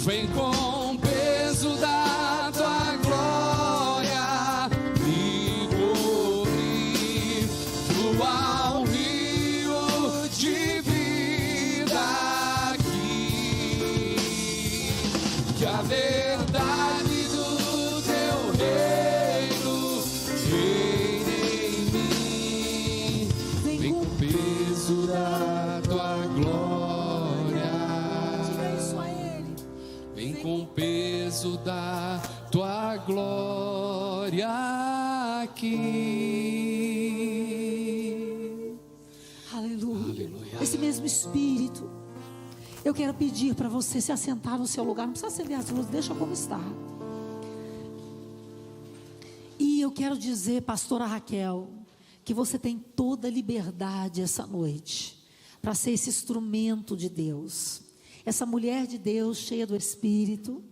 Vem com o peso da tua glória me cobrir, flua um rio de vida aqui, que a verdade do teu reino reine em mim. Vem com o peso da tua glória, Diga isso a Ele. vem com o peso da tua glória aqui. Aleluia. Aleluia. Esse mesmo Espírito, eu quero pedir para você se assentar no seu lugar. Não precisa acender as luzes, deixa como está. E eu quero dizer, pastora Raquel, que você tem toda a liberdade essa noite para ser esse instrumento de Deus, essa mulher de Deus cheia do Espírito.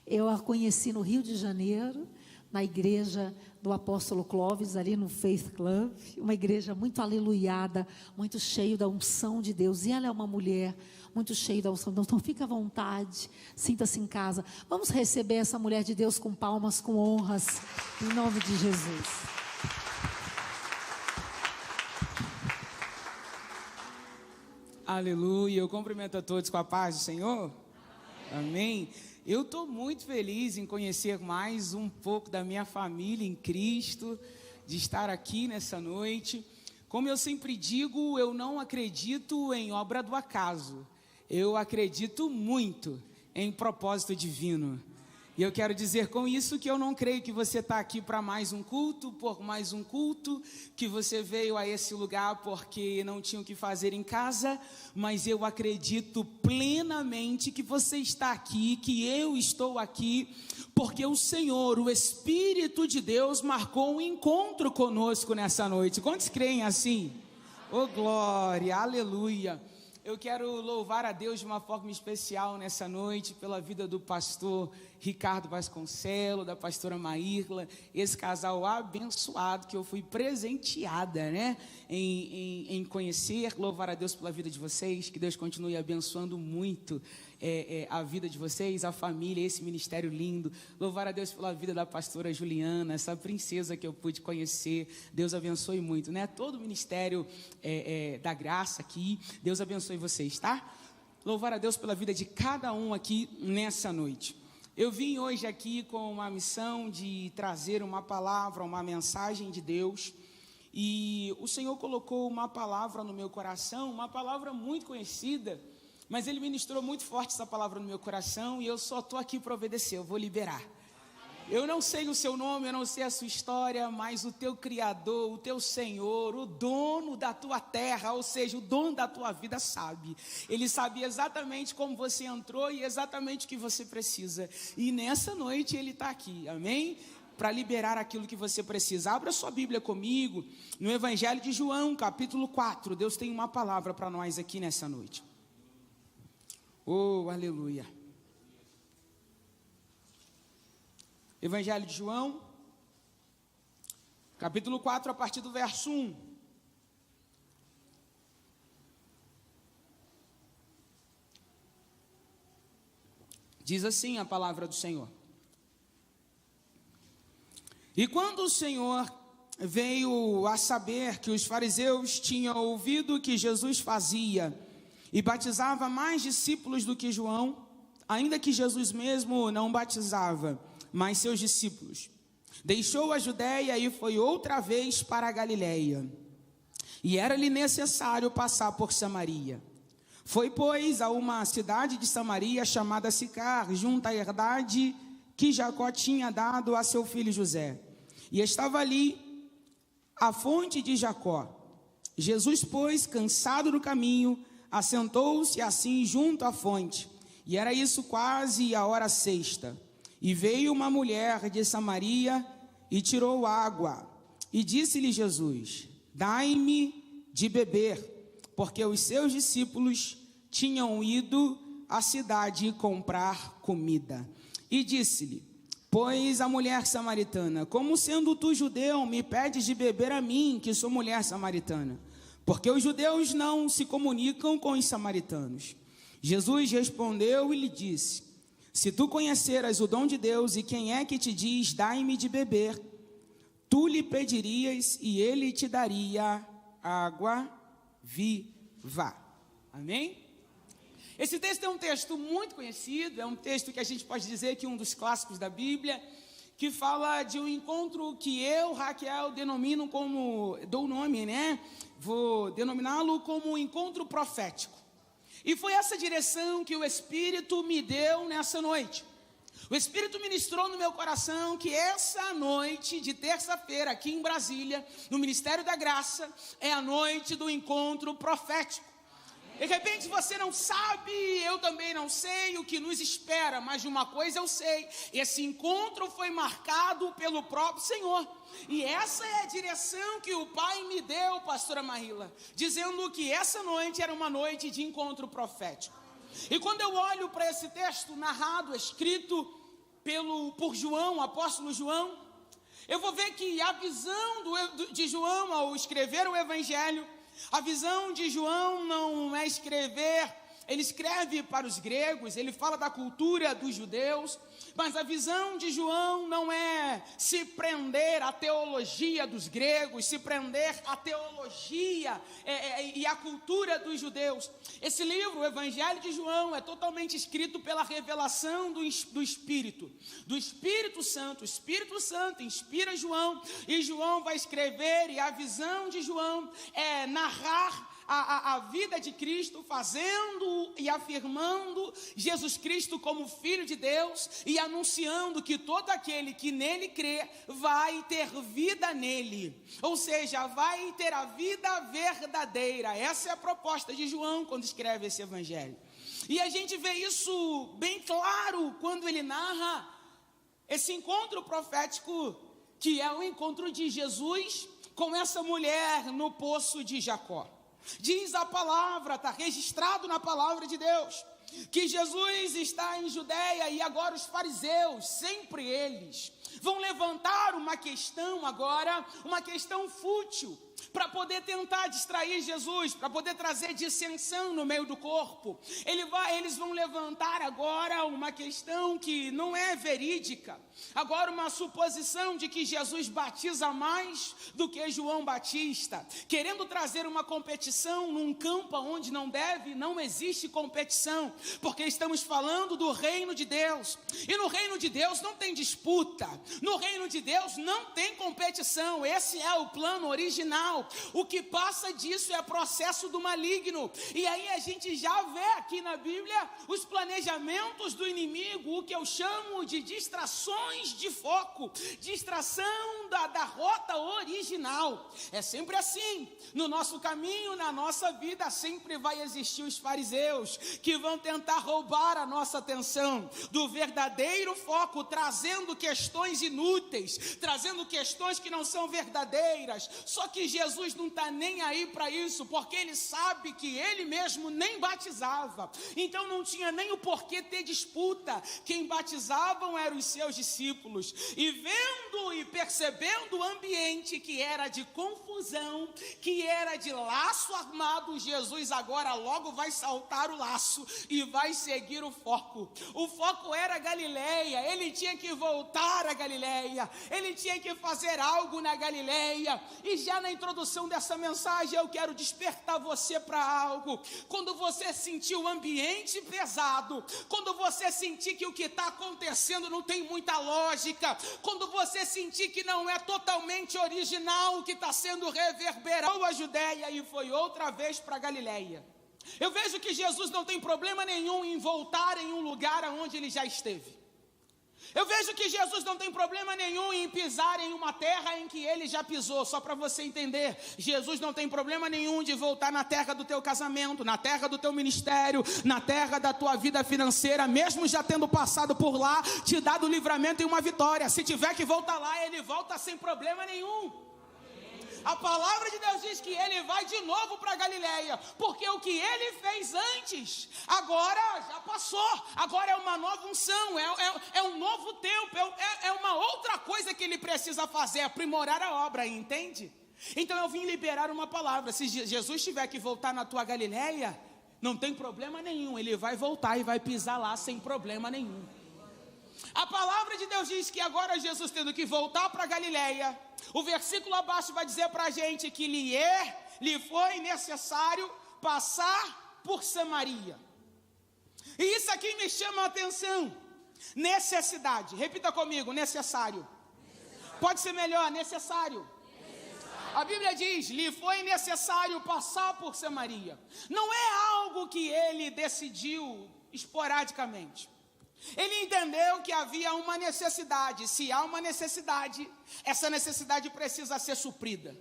Eu a conheci no Rio de Janeiro, na igreja do apóstolo Clóvis, ali no Faith Club, uma igreja muito aleluiada, muito cheia da unção de Deus, e ela é uma mulher muito cheia da unção de Deus. Então fica à vontade, sinta-se em casa. Vamos receber essa mulher de Deus com palmas, com honras, em nome de Jesus. Aleluia, eu cumprimento a todos com a paz do Senhor. Amém. Eu estou muito feliz em conhecer mais um pouco da minha família em Cristo, de estar aqui nessa noite. Como eu sempre digo, eu não acredito em obra do acaso, eu acredito muito em propósito divino. E eu quero dizer com isso que eu não creio que você está aqui para mais um culto, por mais um culto, que você veio a esse lugar porque não tinha o que fazer em casa, mas eu acredito plenamente que você está aqui, que eu estou aqui, porque o Senhor, o Espírito de Deus, marcou um encontro conosco nessa noite. Quantos creem assim? Oh glória, aleluia. Eu quero louvar a Deus de uma forma especial nessa noite pela vida do pastor Ricardo Vasconcelos, da pastora Maírla, esse casal abençoado que eu fui presenteada, né, em conhecer. Louvar a Deus pela vida de vocês, que Deus continue abençoando muito a vida de vocês, a família, esse ministério lindo. Louvar a Deus pela vida da pastora Juliana, essa princesa que eu pude conhecer. Deus abençoe muito, né? Todo o ministério da graça aqui, Deus abençoe vocês, tá? Louvar a Deus pela vida de cada um aqui nessa noite. Eu vim hoje aqui com uma missão de trazer uma palavra, uma mensagem de Deus. E o Senhor colocou uma palavra no meu coração, uma palavra muito conhecida, mas Ele ministrou muito forte essa palavra no meu coração e eu só estou aqui para obedecer, eu vou liberar. Eu não sei o seu nome, eu não sei a sua história, mas o teu Criador, o teu Senhor, o dono da tua terra, ou seja, o dono da tua vida sabe. Ele sabe exatamente como você entrou e exatamente o que você precisa. E nessa noite Ele está aqui, amém? Para liberar aquilo que você precisa. Abra sua Bíblia comigo, no Evangelho de João, capítulo 4. Deus tem uma palavra para nós aqui nessa noite. Oh, aleluia. Evangelho de João, capítulo 4, a partir do verso 1. Diz assim a palavra do Senhor. E quando o Senhor veio a saber que os fariseus tinham ouvido o que Jesus fazia e batizava mais discípulos do que João, ainda que Jesus mesmo não batizava, mas seus discípulos, deixou a Judéia e foi outra vez para a Galiléia. E era-lhe necessário passar por Samaria. Foi, pois, a uma cidade de Samaria chamada Sicar, junto à herdade que Jacó tinha dado a seu filho José. E estava ali a fonte de Jacó. Jesus, pois, cansado do caminho, assentou-se assim junto à fonte. E era isso quase a hora sexta. E veio uma mulher de Samaria e tirou água. E disse-lhe Jesus: dai-me de beber, porque os seus discípulos tinham ido à cidade comprar comida. E disse-lhe, pois a mulher samaritana: como sendo tu judeu, me pedes de beber a mim, que sou mulher samaritana? Porque os judeus não se comunicam com os samaritanos. Jesus respondeu e lhe disse: Se tu conheceras o dom de Deus e quem é que te diz, dai-me de beber, tu lhe pedirias e ele te daria água viva. Amém? Esse texto é um texto muito conhecido, é um texto que a gente pode dizer que é um dos clássicos da Bíblia, que fala de um encontro que eu, Raquel, denomino como, dou o nome, né? Vou denominá-lo como um encontro profético. E foi essa direção que o Espírito me deu nessa noite. O Espírito ministrou no meu coração que essa noite de terça-feira, aqui em Brasília, no Ministério da Graça, é a noite do encontro profético. De repente você não sabe, eu também não sei o que nos espera, mas de uma coisa eu sei: esse encontro foi marcado pelo próprio Senhor. E essa é a direção que o Pai me deu, pastora Marila, dizendo que essa noite era uma noite de encontro profético. E quando eu olho para esse texto narrado, escrito por João, o apóstolo João, eu vou ver que a visão de João ao escrever o Evangelho, a visão de João não é escrever, ele escreve para os gregos, ele fala da cultura dos judeus, mas a visão de João não é se prender à teologia dos gregos, se prender à teologia e à cultura dos judeus. Esse livro, o Evangelho de João, é totalmente escrito pela revelação do Espírito Santo. O Espírito Santo inspira João, e João vai escrever, e a visão de João é narrar a vida de Cristo, fazendo e afirmando Jesus Cristo como Filho de Deus e anunciando que todo aquele que nele crê vai ter vida nele, ou seja, vai ter a vida verdadeira. Essa é a proposta de João quando escreve esse evangelho, e a gente vê isso bem claro quando ele narra esse encontro profético, que é o encontro de Jesus com essa mulher no poço de Jacó. Diz a palavra, está registrado na palavra de Deus, que Jesus está em Judeia, e agora os fariseus, sempre eles, vão levantar uma questão agora, uma questão fútil, para poder tentar distrair Jesus, para poder trazer dissensão no meio do corpo. Eles vão levantar agora uma questão que não é verídica, agora uma suposição de que Jesus batiza mais do que João Batista, querendo trazer uma competição num campo onde não existe competição, porque estamos falando do reino de Deus, e no reino de Deus não tem disputa, no reino de Deus não tem competição. Esse é o plano original. O que passa disso é processo do maligno, e aí a gente já vê aqui na Bíblia os planejamentos do inimigo, o que eu chamo de distrações de foco, distração da rota original. É sempre assim, no nosso caminho, na nossa vida, sempre vai existir os fariseus, que vão tentar roubar a nossa atenção do verdadeiro foco, trazendo questões inúteis, trazendo questões que não são verdadeiras. Só que Jesus não está nem aí para isso, porque ele sabe que ele mesmo nem batizava, então não tinha nem o porquê ter disputa. Quem batizavam eram os seus discípulos, e vendo e percebendo o ambiente que era de confusão, que era de laço armado, Jesus agora logo vai saltar o laço e vai seguir o foco. O foco era Galileia, ele tinha que voltar a Galileia, ele tinha que fazer algo na Galileia. E já na introdução dessa mensagem eu quero despertar você para algo. Quando você sentir o ambiente pesado, quando você sentir que o que está acontecendo não tem muita lógica, quando você sentir que não é totalmente original o que está sendo reverberado a Judeia e foi outra vez para Galileia, eu vejo que Jesus não tem problema nenhum em voltar em um lugar onde ele já esteve. Eu vejo que Jesus não tem problema nenhum em pisar em uma terra em que ele já pisou. Só para você entender, Jesus não tem problema nenhum de voltar na terra do teu casamento, na terra do teu ministério, na terra da tua vida financeira, mesmo já tendo passado por lá, te dado livramento e uma vitória. Se tiver que voltar lá, ele volta sem problema nenhum. A palavra de Deus diz que ele vai de novo para Galileia, porque o que ele fez antes, agora já passou, agora é uma nova unção, é um novo tempo, é uma outra coisa que ele precisa fazer, aprimorar a obra, entende? Então eu vim liberar uma palavra. Se Jesus tiver que voltar na tua Galileia, não tem problema nenhum, ele vai voltar e vai pisar lá sem problema nenhum. A palavra de Deus diz que agora Jesus tendo que voltar para Galileia, o versículo abaixo vai dizer para a gente que lhe foi necessário passar por Samaria. E isso aqui me chama a atenção. Necessidade, repita comigo, necessário. Pode ser melhor, necessário. A Bíblia diz, lhe foi necessário passar por Samaria. Não é algo que ele decidiu esporadicamente. Ele entendeu que havia uma necessidade. Se há uma necessidade, essa necessidade precisa ser suprida.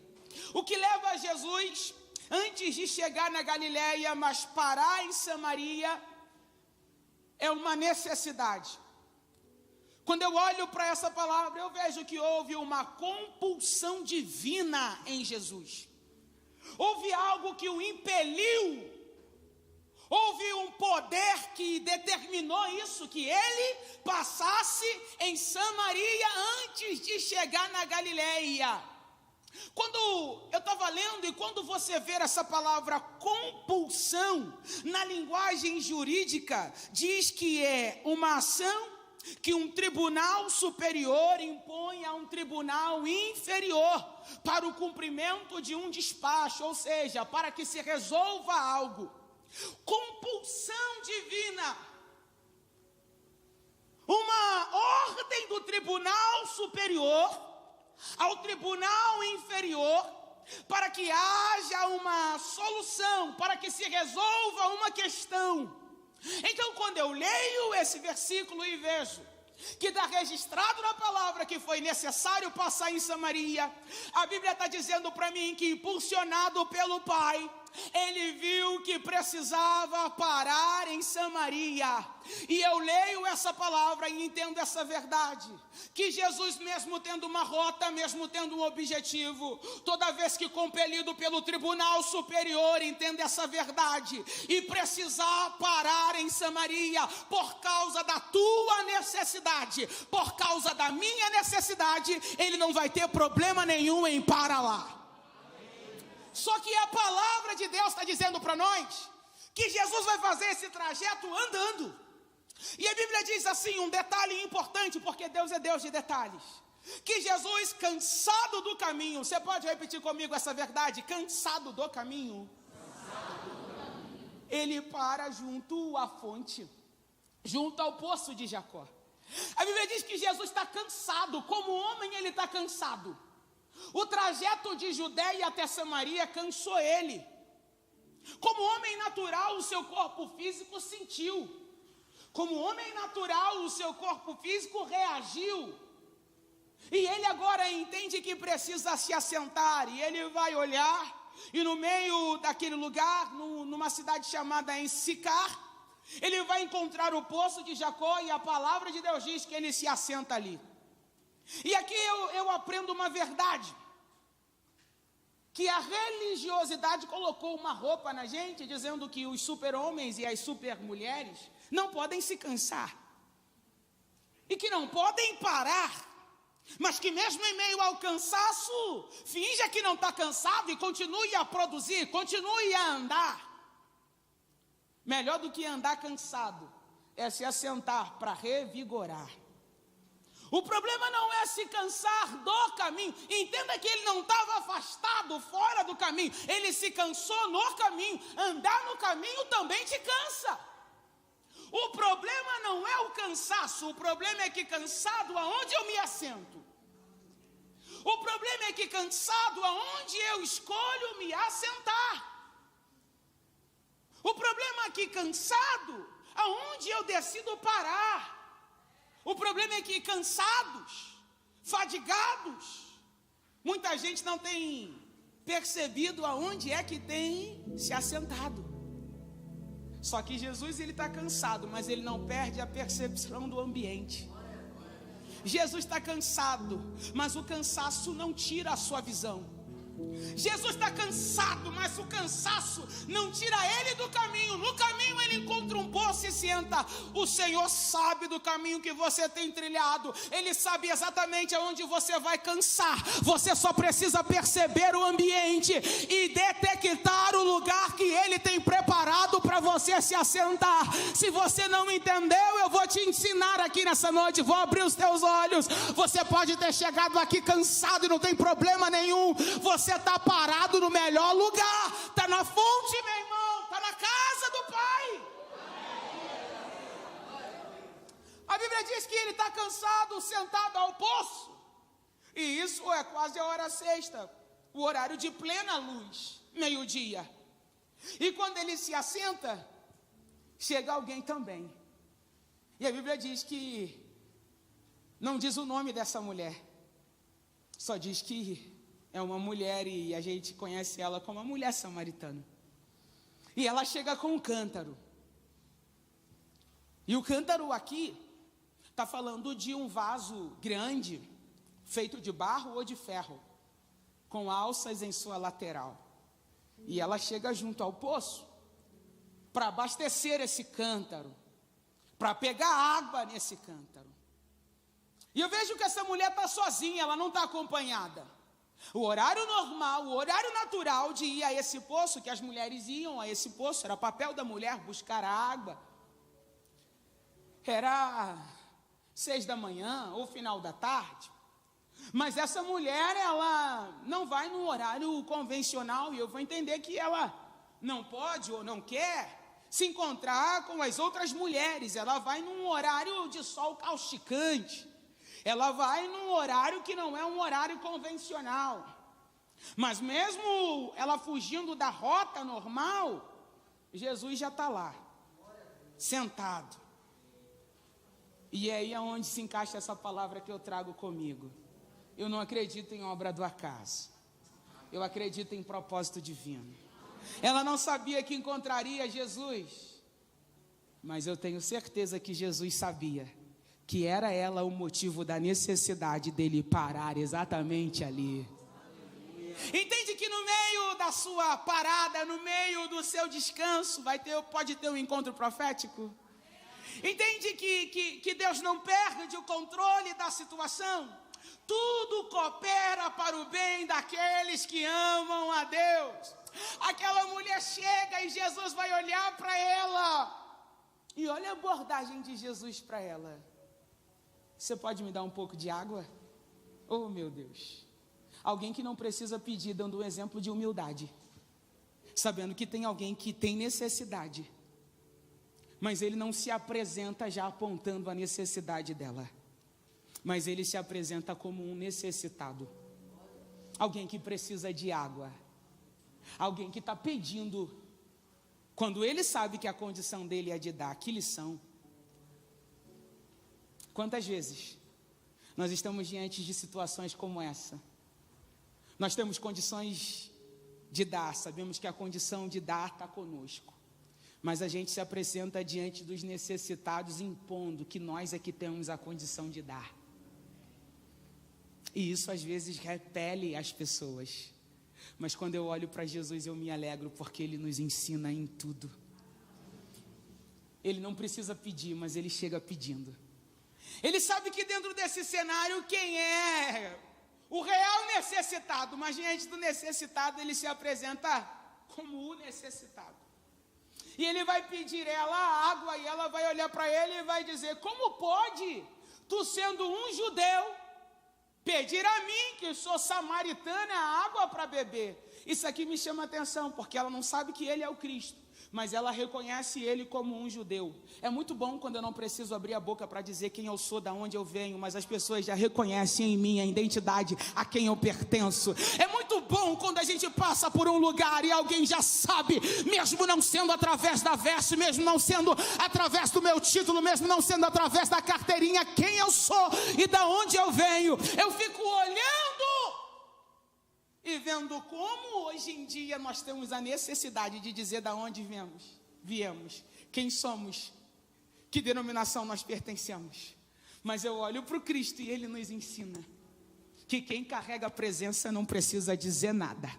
O que leva Jesus, antes de chegar na Galileia, mas parar em Samaria, é uma necessidade. Quando eu olho para essa palavra, eu vejo que houve uma compulsão divina em Jesus. Houve algo que o impeliu. Houve um poder que determinou isso, que ele passasse em Samaria antes de chegar na Galileia. Quando eu estava lendo, e quando você ver essa palavra compulsão, na linguagem jurídica, diz que é uma ação que um tribunal superior impõe a um tribunal inferior para o cumprimento de um despacho, ou seja, para que se resolva algo. Compulsão divina. Uma ordem do tribunal superior ao tribunal inferior para que haja uma solução, para que se resolva uma questão. Então, quando eu leio esse versículo e vejo que está registrado na palavra que foi necessário passar em Samaria, a Bíblia está dizendo para mim que, impulsionado pelo Pai, ele viu que precisava parar em Samaria. E eu leio essa palavra e entendo essa verdade, que Jesus, mesmo tendo uma rota, mesmo tendo um objetivo, toda vez que compelido pelo tribunal superior, entende essa verdade e precisar parar em Samaria por causa da tua necessidade, por causa da minha necessidade, ele não vai ter problema nenhum em parar lá. Só que a palavra de Deus está dizendo para nós que Jesus vai fazer esse trajeto andando. E a Bíblia diz assim, um detalhe importante, porque Deus é Deus de detalhes, que Jesus, cansado do caminho, você pode repetir comigo essa verdade? Cansado do caminho. Ele para junto à fonte, junto ao poço de Jacó. A Bíblia diz que Jesus está cansado, como homem ele está cansado. O trajeto de Judeia até Samaria cansou ele. Como homem natural, o seu corpo físico sentiu. Como homem natural, o seu corpo físico reagiu. E ele agora entende que precisa se assentar. E ele vai olhar, e no meio daquele lugar, numa cidade chamada Sicar, ele vai encontrar o poço de Jacó, e a palavra de Deus diz que ele se assenta ali. E aqui eu aprendo uma verdade, que a religiosidade colocou uma roupa na gente, dizendo que os super-homens e as super-mulheres não podem se cansar, e que não podem parar, mas que mesmo em meio ao cansaço, finja que não está cansado e continue a produzir, continue a andar. Melhor do que andar cansado é se assentar para revigorar. O problema não é se cansar do caminho. Entenda que ele não estava afastado, fora do caminho. Ele se cansou no caminho. Andar no caminho também te cansa. O problema não é o cansaço. O problema é que cansado aonde eu me assento. O problema é que cansado aonde eu escolho me assentar. O problema é que cansado aonde eu decido parar. O problema é que cansados, fadigados, muita gente não tem percebido aonde é que tem se assentado. Só que Jesus, ele está cansado, mas ele não perde a percepção do ambiente. Jesus está cansado, mas o cansaço não tira a sua visão. Jesus está cansado, mas o cansaço não tira ele do caminho. No caminho ele encontra um poço e senta. O Senhor sabe do caminho que você tem trilhado. Ele sabe exatamente aonde você vai cansar. Você só precisa perceber o ambiente e detectar o lugar que Ele tem preparado para você se assentar. Se você não entendeu, eu vou te ensinar aqui nessa noite. Vou abrir os teus olhos. Você pode ter chegado aqui cansado e não tem problema nenhum. Você está parado no melhor lugar. Está na fonte, meu irmão. Está na casa do Pai. A Bíblia diz que ele está cansado, sentado ao poço. E isso é quase a hora sexta, o horário de plena luz, meio-dia. E quando ele se assenta, chega alguém também. E a Bíblia diz que não diz o nome dessa mulher, só diz que é uma mulher e a gente conhece ela como a mulher samaritana. E ela chega com um cântaro. E o cântaro aqui está falando de um vaso grande, feito de barro ou de ferro, com alças em sua lateral. E ela chega junto ao poço para abastecer esse cântaro, para pegar água nesse cântaro. E eu vejo que essa mulher está sozinha, ela não está acompanhada. O horário normal, o horário natural de ir a esse poço, que as mulheres iam a esse poço, era papel da mulher buscar a água. Era 6 da manhã ou final da tarde. Mas essa mulher, ela não vai no horário convencional, e eu vou entender que ela não pode ou não quer se encontrar com as outras mulheres. Ela vai num horário de sol causticante. Ela vai num horário que não é um horário convencional. Mas mesmo ela fugindo da rota normal, Jesus já está lá, sentado. E é aí aonde se encaixa essa palavra que eu trago comigo. Eu não acredito em obra do acaso. Eu acredito em propósito divino. Ela não sabia que encontraria Jesus, mas eu tenho certeza que Jesus sabia que era ela o motivo da necessidade dele parar exatamente ali. Entende que no meio da sua parada, no meio do seu descanso, pode ter um encontro profético? Entende que Deus não perde o controle da situação? Tudo coopera para o bem daqueles que amam a Deus. Aquela mulher chega e Jesus vai olhar para ela. E olha a abordagem de Jesus para ela. Você pode me dar um pouco de água? Oh, meu Deus. Alguém que não precisa pedir, dando um exemplo de humildade. Sabendo que tem alguém que tem necessidade. Mas ele não se apresenta já apontando a necessidade dela. Mas ele se apresenta como um necessitado. Alguém que precisa de água. Alguém que está pedindo. Quando ele sabe que a condição dele é de dar. Que lição. Quantas vezes nós estamos diante de situações como essa? Nós temos condições de dar. Sabemos que a condição de dar está conosco. Mas a gente se apresenta diante dos necessitados, impondo que nós é que temos a condição de dar. E isso às vezes repele as pessoas. Mas quando eu olho para Jesus, eu me alegro, porque Ele nos ensina em tudo. Ele não precisa pedir, mas Ele chega pedindo. Ele sabe que dentro desse cenário, quem é o real necessitado? Mas diante do necessitado, Ele se apresenta como o necessitado. E ele vai pedir ela a água, e ela vai olhar para ele e vai dizer: como pode, tu sendo um judeu, pedir a mim, que sou samaritana, água para beber? Isso aqui me chama a atenção, porque ela não sabe que ele é o Cristo, mas ela reconhece ele como um judeu. É muito bom quando eu não preciso abrir a boca para dizer quem eu sou, de onde eu venho, mas as pessoas já reconhecem em mim a identidade, a quem eu pertenço. É muito bom quando a gente passa por um lugar e alguém já sabe, mesmo não sendo através da veste, mesmo não sendo através do meu título, mesmo não sendo através da carteirinha, quem eu sou e de onde eu venho. Eu fico olhando e vendo como hoje em dia nós temos a necessidade de dizer de onde viemos, quem somos, que denominação nós pertencemos. Mas eu olho para o Cristo e Ele nos ensina. que quem carrega a presença não precisa dizer nada.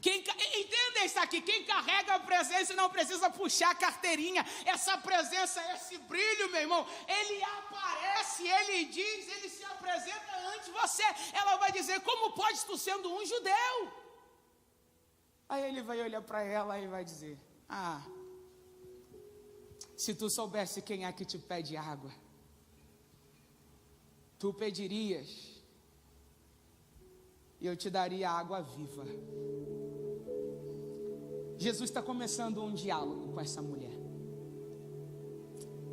Entenda isso aqui, quem carrega a presença não precisa puxar a carteirinha. Essa presença, esse brilho, meu irmão, ele aparece, ele diz, ele se apresenta ante você. Ela vai dizer, como podes tu sendo um judeu? Aí ele vai olhar para ela e vai dizer, se tu soubesse quem é que te pede água, tu pedirias, e eu te daria água viva. Jesus está começando um diálogo com essa mulher.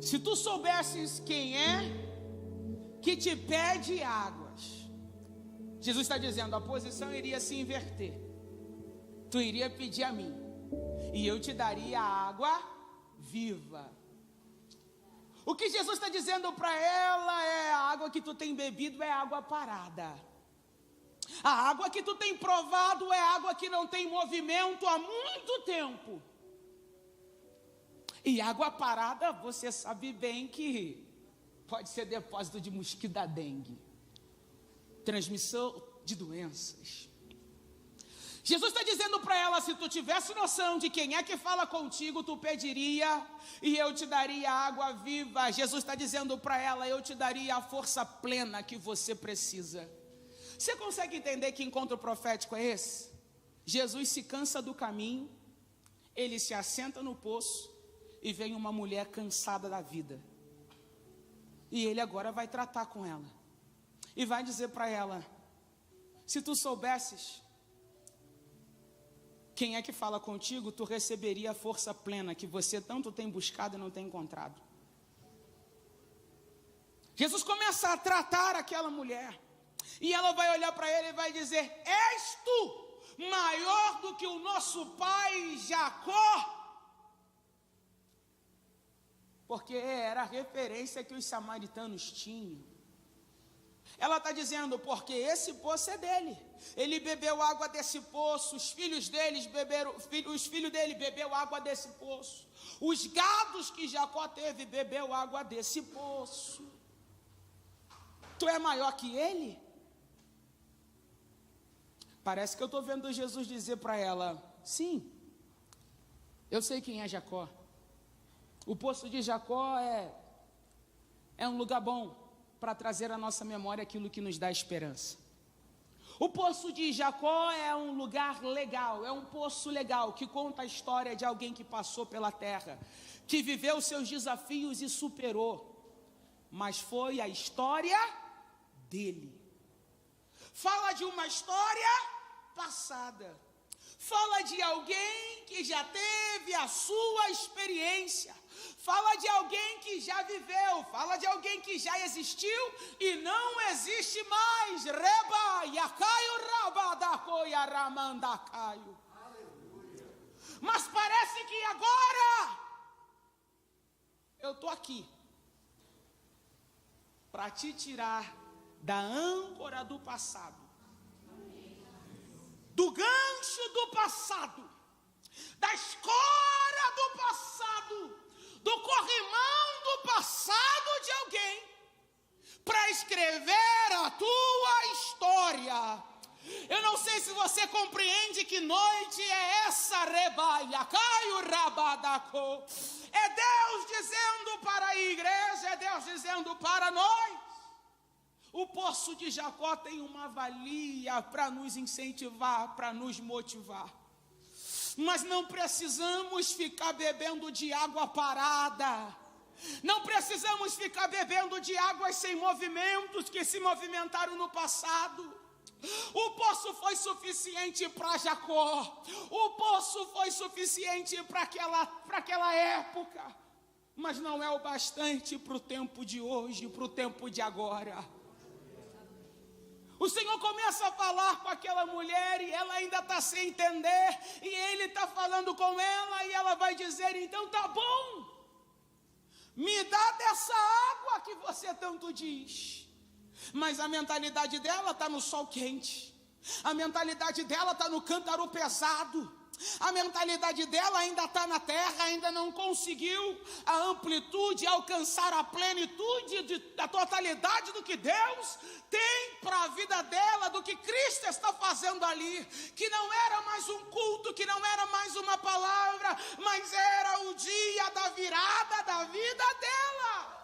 Se tu soubesses quem é que te pede águas, Jesus está dizendo, a posição iria se inverter. Tu iria pedir a mim, e eu te daria água viva. O que Jesus está dizendo para ela é, a água que tu tem bebido é água parada. A água que tu tem provado é água que não tem movimento há muito tempo. E água parada, você sabe bem que pode ser depósito de mosquito da dengue, transmissão de doenças. Jesus está dizendo para ela, se tu tivesse noção de quem é que fala contigo, tu pediria e eu te daria água viva. Jesus está dizendo para ela, eu te daria a força plena que você precisa. Você consegue entender que encontro profético é esse? Jesus se cansa do caminho, ele se assenta no poço e vem uma mulher cansada da vida. E ele agora vai tratar com ela e vai dizer para ela, se tu soubesses quem é que fala contigo, tu receberia a força plena que você tanto tem buscado e não tem encontrado. Jesus começa a tratar aquela mulher. E ela vai olhar para ele e vai dizer, és tu maior do que o nosso pai Jacó? Porque era a referência que os samaritanos tinham. Ela está dizendo, porque esse poço é dele. Ele bebeu água desse poço, os filhos dele bebeu água desse poço. Os gados que Jacó teve, bebeu água desse poço. Tu é maior que ele? Parece que eu estou vendo Jesus dizer para ela, sim, eu sei quem é Jacó. O poço de Jacó é um lugar bom para trazer à nossa memória aquilo que nos dá esperança. O poço de Jacó é um lugar legal, é um poço legal, que conta a história de alguém que passou pela terra, que viveu seus desafios e superou, mas foi a história dele. Fala de uma história passada, fala de alguém que já teve a sua experiência, fala de alguém que já viveu, fala de alguém que já existiu e não existe mais. Reba, yacaio, rabadacoia, ramandacaio. Mas parece que agora eu estou aqui para te tirar da âncora do passado, do gancho do passado, da escora do passado, do corrimão do passado de alguém, para escrever a tua história. Eu não sei se você compreende que noite é essa, rebaia, caio, rabadaco. É Deus dizendo para a igreja, é Deus dizendo para nós. O poço de Jacó tem uma valia para nos incentivar, para nos motivar. Mas não precisamos ficar bebendo de água parada. Não precisamos ficar bebendo de águas sem movimentos que se movimentaram no passado. O poço foi suficiente para Jacó. O poço foi suficiente para aquela época. Mas não é o bastante para o tempo de hoje, para o tempo de agora. O Senhor começa a falar com aquela mulher e ela ainda está sem entender. E Ele está falando com ela e ela vai dizer, então tá bom. Me dá dessa água que você tanto diz. Mas a mentalidade dela está no sol quente. A mentalidade dela está no cântaro pesado. A mentalidade dela ainda está na terra, ainda não conseguiu a amplitude, alcançar a plenitude da totalidade do que Deus tem para a vida dela, do que Cristo está fazendo ali, que não era mais um culto, que não era mais uma palavra, mas era o dia da virada da vida dela.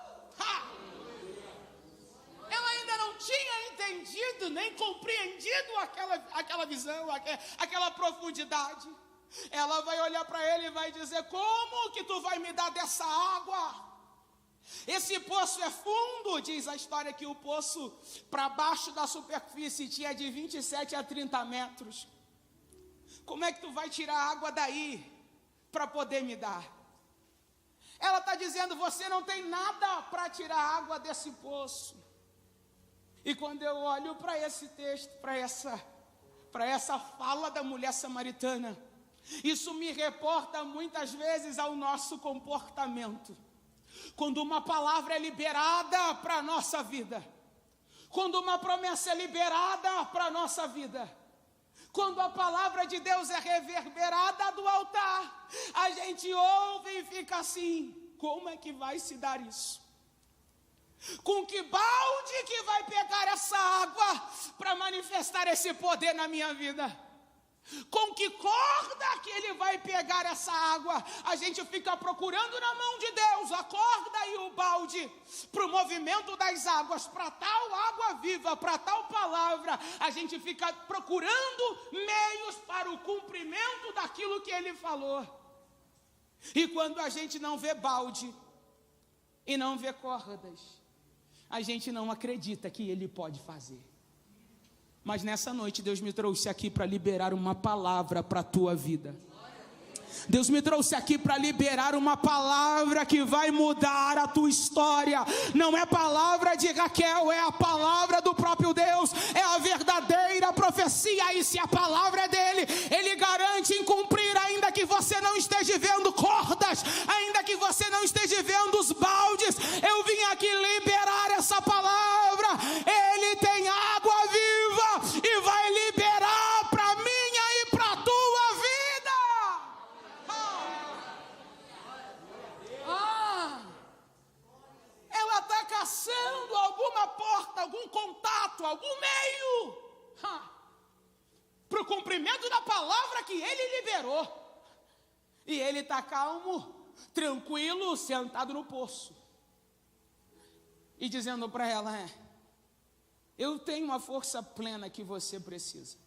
Ela ainda não tinha entendido, nem compreendido aquela visão, aquela profundidade. Ela vai olhar para ele e vai dizer: como que tu vai me dar dessa água? Esse poço é fundo, diz a história que o poço para baixo da superfície tinha de 27 a 30 metros. Como é que tu vai tirar água daí para poder me dar? Ela está dizendo: você não tem nada para tirar água desse poço. E quando eu olho para esse texto, para essa fala da mulher samaritana, isso me reporta muitas vezes ao nosso comportamento. Quando uma palavra é liberada para a nossa vida, quando uma promessa é liberada para a nossa vida, quando a palavra de Deus é reverberada do altar, a gente ouve e fica assim: como é que vai se dar isso? Com que balde que vai pegar essa água para manifestar esse poder na minha vida? Com que corda que ele vai pegar essa água? A gente fica procurando na mão de Deus a corda e o balde para o movimento das águas, para tal água viva, para tal palavra. A gente fica procurando meios para o cumprimento daquilo que ele falou. E quando a gente não vê balde e não vê cordas, a gente não acredita que ele pode fazer. Mas nessa noite Deus me trouxe aqui para liberar uma palavra para a tua vida. Deus me trouxe aqui para liberar uma palavra que vai mudar a tua história. Não é palavra de Raquel, é a palavra do próprio Deus, é a verdadeira profecia. E se a palavra é dele, ele garante em cumprir, ainda que você não esteja vendo cordas, ainda que você não esteja vendo os baldes. Eu vim aqui liberar essa palavra. Ele tem água viva e vai liberar para minha e para a tua vida. Ela está caçando alguma porta, algum contato, algum meio para o cumprimento da palavra que ele liberou. E ele está calmo, tranquilo, sentado no poço, e dizendo para ela: eu tenho uma força plena que você precisa.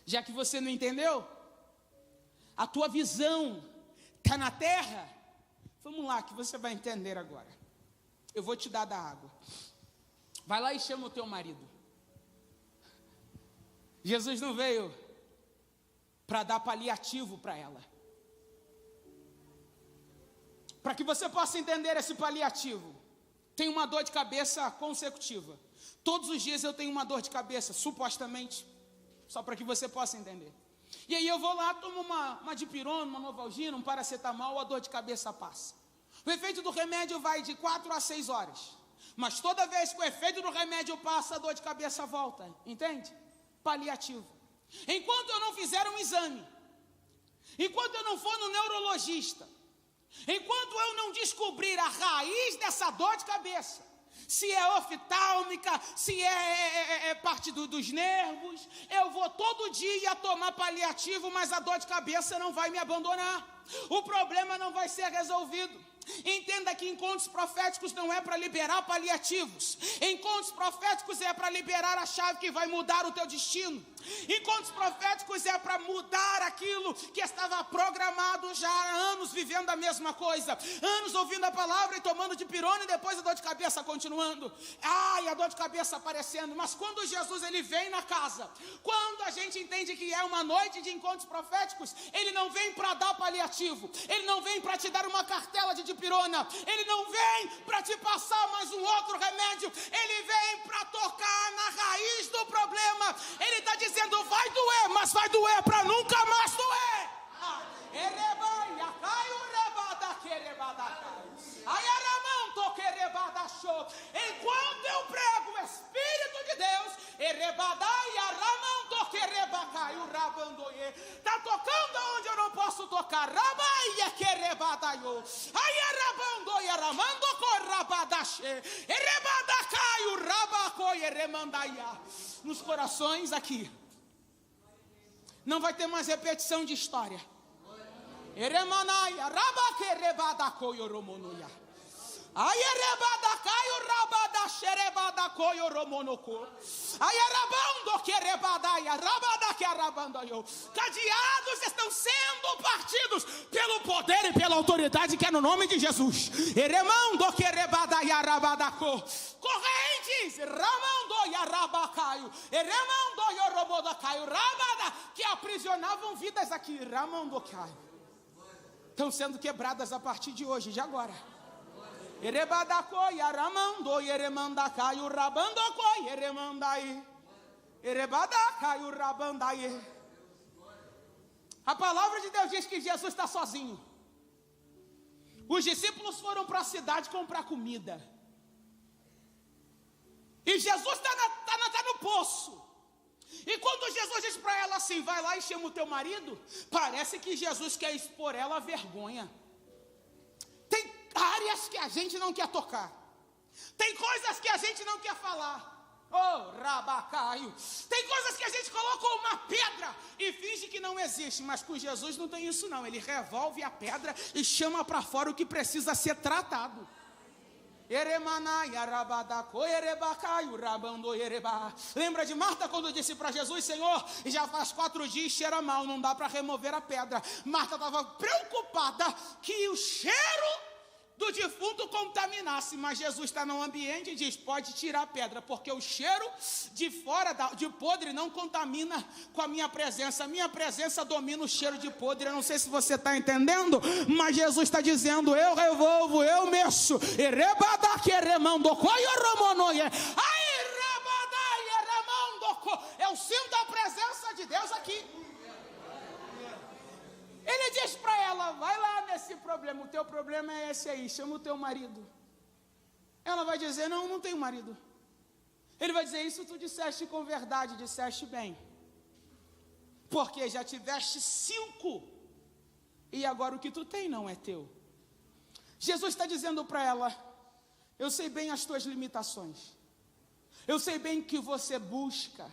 Já que você não entendeu, a tua visão está na terra. Vamos lá que você vai entender agora. Eu vou te dar da água. Vai lá e chama o teu marido. Jesus não veio para dar paliativo para ela. Para que você possa entender esse paliativo, tem uma dor de cabeça consecutiva. Todos os dias eu tenho uma dor de cabeça, supostamente, só para que você possa entender. E aí eu vou lá, tomo uma dipirona, uma novalgina, um paracetamol, a dor de cabeça passa. O efeito do remédio vai de 4 a 6 horas. Mas toda vez que o efeito do remédio passa, a dor de cabeça volta, entende? Paliativo. Enquanto eu não fizer um exame, enquanto eu não for no neurologista, enquanto eu não descobrir a raiz dessa dor de cabeça, se é oftálmica, se é parte dos nervos, eu vou todo dia tomar paliativo, mas a dor de cabeça não vai me abandonar. O problema não vai ser resolvido. Entenda que encontros proféticos não é para liberar paliativos. Encontros proféticos é para liberar a chave que vai mudar o teu destino. Encontros proféticos é para mudar aquilo que estava programado já há anos, vivendo a mesma coisa, anos ouvindo a palavra e tomando dipirona, e depois a dor de cabeça continuando, e a dor de cabeça aparecendo. Mas quando Jesus ele vem na casa, quando a gente entende que é uma noite de encontros proféticos, ele não vem para dar paliativo, ele não vem para te dar uma cartela de dipirona, ele não vem para te passar mais um outro remédio, ele vem para tocar na raiz do problema. Ele está dizendo: vai doer, mas vai doer para nunca mais doer. Enquanto eu prego o Espírito de Deus, está tocando Rabacarabaia querebadaio. Ai arabando e aramando corrabadache. Erebadacaio rabaco e remandaia. Nos corações aqui. Não vai ter mais repetição de história. Eremanaia rabaquerebadaco yoromonoia. Ai erebadacaio rabadacherebadaco yoromonoko. Ai arabando querebadaia rabadaquarabandaio. Cadeados estão sendo partidos pelo poder e pela autoridade que é no nome de Jesus. Eremando querebadaia rabadaco. Correntes ramando yarabacaio. Eremando yoromodacaio rabada que aprisionavam vidas aqui. Ramando caio. Estão sendo quebradas a partir de hoje, de agora. Erebadacoi, aramandoi, eremandacai, o rabandocoi, eremandai. Erebadacai, o rabandai. A palavra de Deus diz que Jesus está sozinho. Os discípulos foram para a cidade comprar comida. E Jesus está no poço. E quando Jesus diz para ela assim, vai lá e chama o teu marido, parece que Jesus quer expor ela a vergonha. Tem áreas que a gente não quer tocar. Tem coisas que a gente não quer falar. Oh, rabacaio. Tem coisas que a gente colocou uma pedra e finge que não existe. Mas com Jesus não tem isso não. Ele revolve a pedra e chama para fora o que precisa ser tratado. Lembra de Marta quando disse para Jesus, Senhor, já faz 4 dias, cheira mal, não dá para remover a pedra. Marta estava preocupada que o cheiro do defunto contaminasse, mas Jesus está no ambiente e diz, pode tirar a pedra, porque o cheiro de fora, de podre, não contamina com a minha presença domina o cheiro de podre. Eu não sei se você está entendendo, mas Jesus está dizendo, eu revolvo, eu mexo, eu sinto a presença de Deus aqui. Ele diz para ela, vai lá nesse problema, o teu problema é esse aí, chama o teu marido. Ela vai dizer, não tenho marido. Ele vai dizer, isso tu disseste com verdade, disseste bem. Porque já tiveste 5, e agora o que tu tem não é teu. Jesus está dizendo para ela, eu sei bem as tuas limitações. Eu sei bem o que você busca.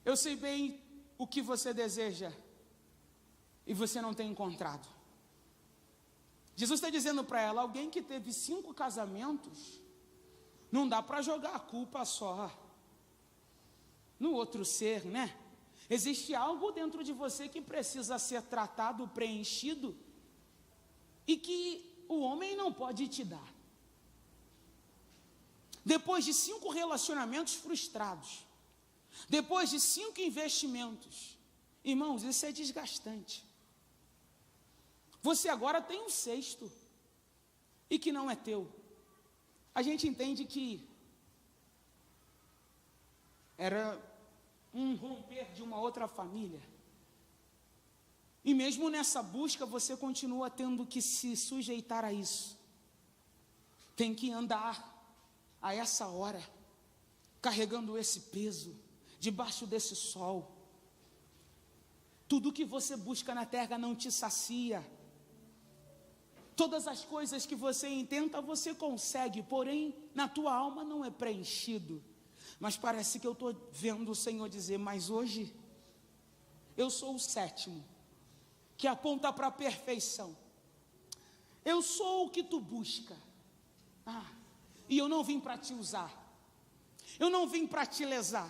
Eu sei bem o que você deseja. E você não tem encontrado. Jesus está dizendo para ela, alguém que teve 5 casamentos, não dá para jogar a culpa só no outro ser, né? Existe algo dentro de você que precisa ser tratado, preenchido, e que o homem não pode te dar. Depois de 5 relacionamentos frustrados, depois de 5 investimentos, irmãos, isso é desgastante. Você agora tem um 6º, e que não é teu. A gente entende que era um romper de uma outra família. E mesmo nessa busca, você continua tendo que se sujeitar a isso. Tem que andar a essa hora, carregando esse peso, debaixo desse sol. Tudo que você busca na terra não te sacia. Todas as coisas que você intenta, você consegue, porém, na tua alma não é preenchido. Mas parece que eu estou vendo o Senhor dizer, mas hoje, eu sou o 7º, que aponta para a perfeição. Eu sou o que tu busca. E eu não vim para te usar. Eu não vim para te lesar.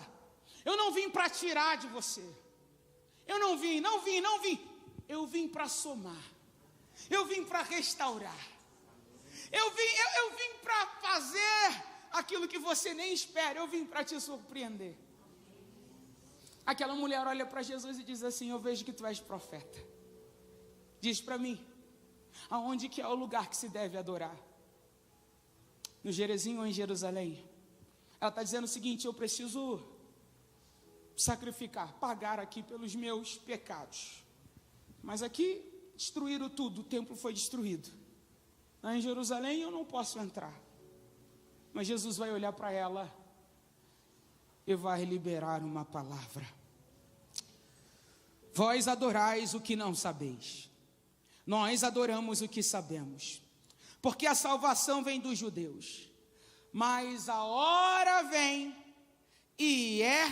Eu não vim para tirar de você. Eu não vim. Eu vim para somar. Eu vim para restaurar. Eu vim para fazer aquilo que você nem espera. Eu vim para te surpreender. Aquela mulher olha para Jesus e diz assim, eu vejo que tu és profeta. Diz para mim, aonde que é o lugar que se deve adorar? No Gerizim ou em Jerusalém? Ela está dizendo o seguinte, eu preciso sacrificar, pagar aqui pelos meus pecados. Mas aqui destruíram tudo, o templo foi destruído. Lá em Jerusalém eu não posso entrar. Mas Jesus vai olhar para ela e vai liberar uma palavra. Vós adorais o que não sabeis. Nós adoramos o que sabemos, porque a salvação vem dos judeus. Mas a hora vem, e é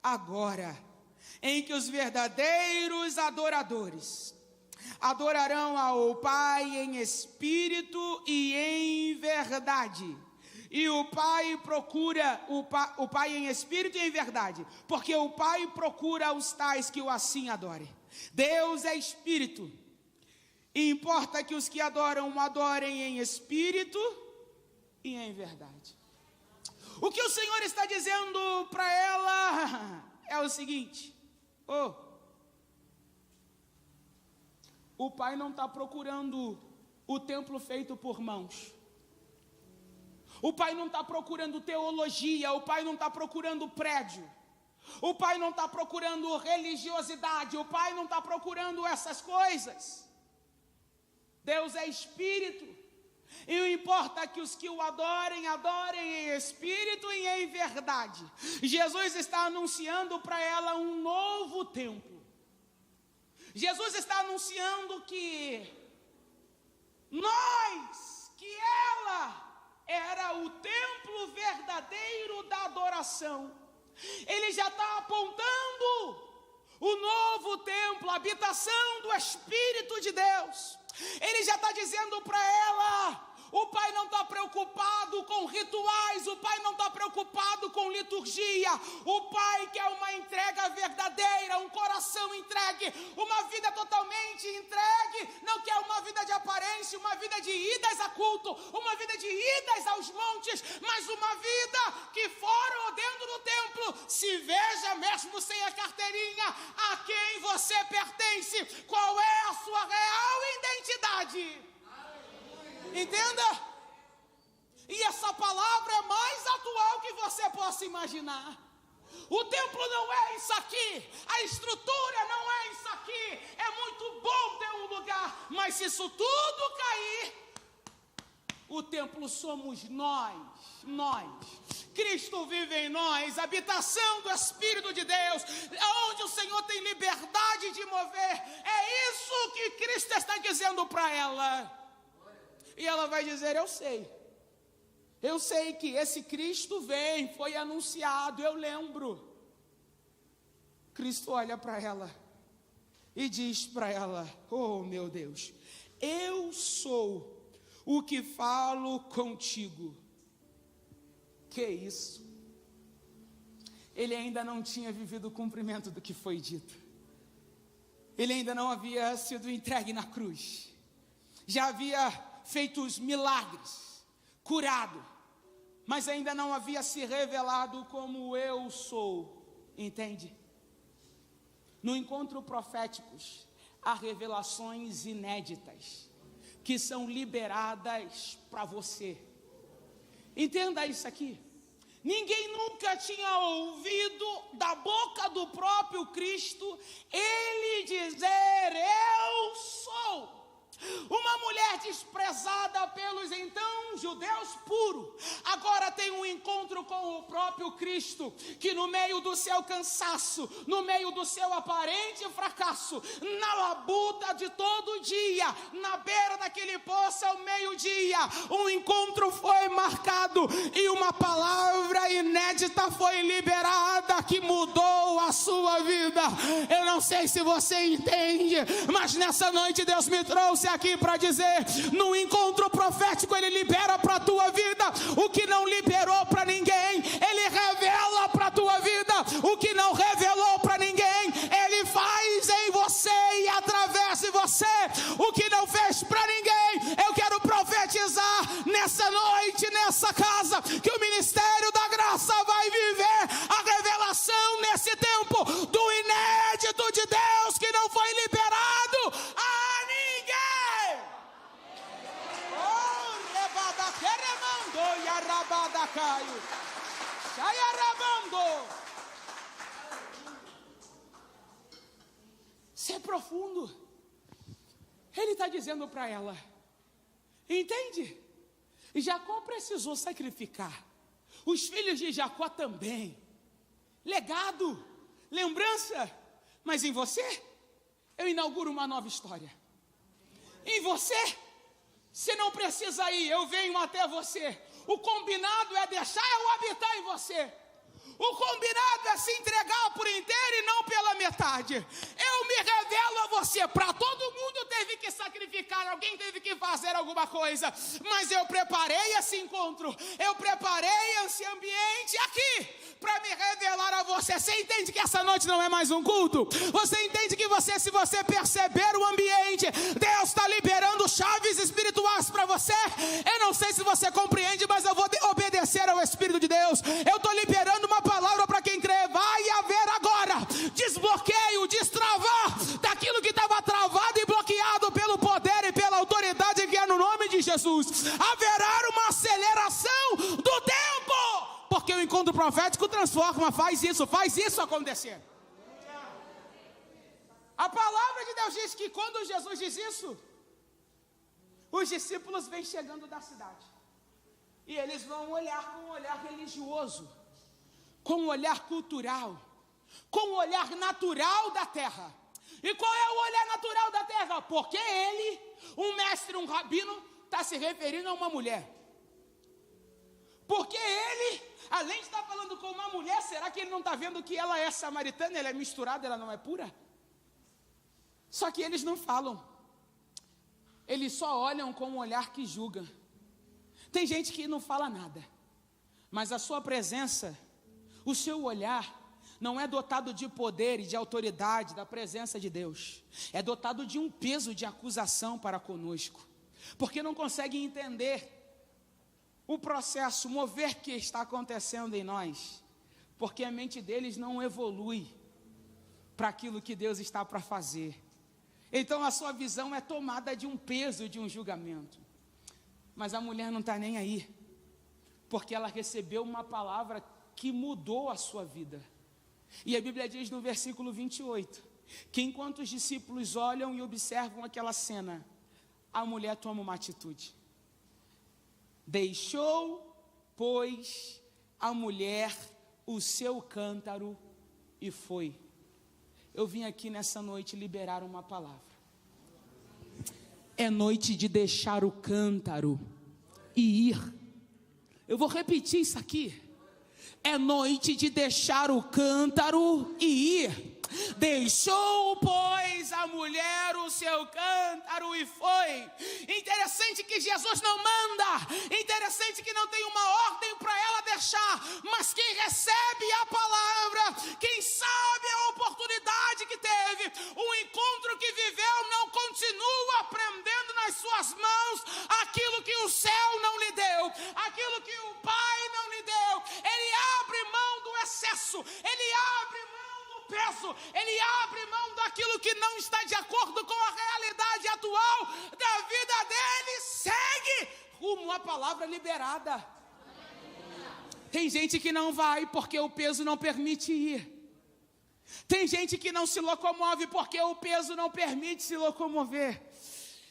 agora, em que os verdadeiros adoradores adorarão ao Pai em espírito e em verdade. E o Pai procura o Pai em espírito e em verdade, porque o Pai procura os tais que o assim adorem. Deus é espírito, e importa que os que adoram o adorem em espírito e em verdade. O que o Senhor está dizendo para ela é o seguinte: o Pai não está procurando o templo feito por mãos. O Pai não está procurando teologia, o Pai não está procurando prédio, o Pai não está procurando religiosidade, o Pai não está procurando essas coisas. Deus é espírito, e o importa é que os que o adorem, adorem em espírito e em verdade. Jesus está anunciando para ela um novo templo. Jesus está anunciando que ela era o templo verdadeiro da adoração. Ele já está apontando o novo templo, a habitação do Espírito de Deus. Ele já está dizendo para ela: o Pai não está preocupado com rituais, o Pai não está preocupado com liturgia. O Pai quer uma entrega verdadeira, um coração entregue, uma vida totalmente entregue. Não quer uma vida de aparência, uma vida de idas a culto, uma vida de idas aos montes, mas uma vida que fora ou dentro do templo se veja mesmo sem a carteirinha a quem você pertence, qual é a sua real identidade. Entenda? E essa palavra é mais atual que você possa imaginar. O templo não é isso aqui, a estrutura não é isso aqui. É muito bom ter um lugar, mas se isso tudo cair, o templo somos nós. Cristo vive em nós, habitação do Espírito de Deus, onde o Senhor tem liberdade de mover. É isso que Cristo está dizendo para ela. E ela vai dizer: eu sei que esse Cristo vem, foi anunciado, eu lembro. Cristo olha para ela e diz para ela: oh meu Deus, eu sou o que falo contigo. Que isso? Ele ainda não tinha vivido o cumprimento do que foi dito. Ele ainda não havia sido entregue na cruz. Já havia feito os milagres, curado, mas ainda não havia se revelado como eu sou, entende? No encontro proféticos, há revelações inéditas, que são liberadas para você. Entenda isso aqui. Ninguém nunca tinha ouvido da boca do próprio Cristo ele dizer: eu sou. Uma mulher desprezada pelos então judeus puros, agora tem um encontro com o próprio Cristo, que no meio do seu cansaço, no meio do seu aparente fracasso, na labuta de todo dia, na beira daquele poço ao meio-dia, um encontro foi marcado e uma palavra inédita foi liberada que mudou a sua vida. Eu não sei se você entende, mas nessa noite Deus me trouxe aqui para dizer: no encontro profético Ele libera para a tua vida o que não liberou para ninguém. Ele revela para a tua vida o que não revelou para ninguém. Ele faz em você e através de você o que não fez para ninguém. Eu quero profetizar nessa noite, nessa casa, que o ministério da graça vai viver a revelação nesse tempo do inédito de Deus que não foi liberado a ninguém. Oh, rebada queremando e arrabada caio. Sai arrabando. Isso é profundo. Ele está dizendo para ela, entende? Jacó precisou sacrificar, os filhos de Jacó também. Legado, lembrança, Mas em você, eu inauguro uma nova história. Em você não precisa ir, eu venho até você. O combinado é deixar eu habitar em você. O combinado é se entregar por inteiro e não pela metade. Eu me revelo a você. Para todo mundo teve que sacrificar, alguém teve que fazer alguma coisa. Mas eu preparei esse encontro, eu preparei esse ambiente aqui para me revelar a você. Você entende que essa noite não é mais um culto? Você entende que se você perceber o ambiente, Deus está liberando chaves espirituais para você? Eu não sei se você compreende, mas eu vou obedecer ao Espírito de Deus. Eu estou liberando uma palavra para quem crê. Vai haver agora desbloqueio, destravar daquilo que estava travado e bloqueado pelo poder e pela autoridade que é no nome de Jesus. Haverá uma aceleração do tempo, porque o encontro profético transforma, faz isso acontecer. A palavra de Deus diz que quando Jesus diz isso, os discípulos vêm chegando da cidade e eles vão olhar com um olhar religioso, com um olhar cultural, com um olhar natural da terra. E qual é o olhar natural da terra? Porque ele, um mestre, um rabino, está se referindo a uma mulher. Porque ele, além de estar falando com uma mulher, será que ele não está vendo que ela é samaritana, ela é misturada, ela não é pura? Só que eles não falam. Eles só olham com um olhar que julga. Tem gente que não fala nada, mas a sua presença, o seu olhar, não é dotado de poder e de autoridade da presença de Deus. É dotado de um peso de acusação para conosco. Porque não conseguem entender o processo, o mover que está acontecendo em nós. Porque a mente deles não evolui para aquilo que Deus está para fazer. Então a sua visão é tomada de um peso, de um julgamento. Mas a mulher não está nem aí. Porque ela recebeu uma palavra que mudou a sua vida. E a Bíblia diz no versículo 28, que enquanto os discípulos olham e observam aquela cena, a mulher toma uma atitude. Deixou, pois, a mulher o seu cântaro e foi. Eu vim aqui nessa noite liberar uma palavra. É noite de deixar o cântaro e ir. Eu vou repetir isso aqui. É noite de deixar o cântaro e ir. Deixou, pois, a mulher o seu cântaro e foi. Interessante que Jesus não manda, interessante que não tem uma ordem para ela deixar, mas quem recebe a palavra, quem sabe a oportunidade que teve, o encontro que viveu, não continua prendendo nas suas mãos aquilo que o céu não lhe deu, aquilo que o Pai não lhe deu. Ele abre mão do excesso, ele abre mão peso, ele abre mão daquilo que não está de acordo com a realidade atual da vida dele, segue rumo à palavra liberada. Tem gente que não vai porque o peso não permite ir. Tem gente que não se locomove porque o peso não permite se locomover.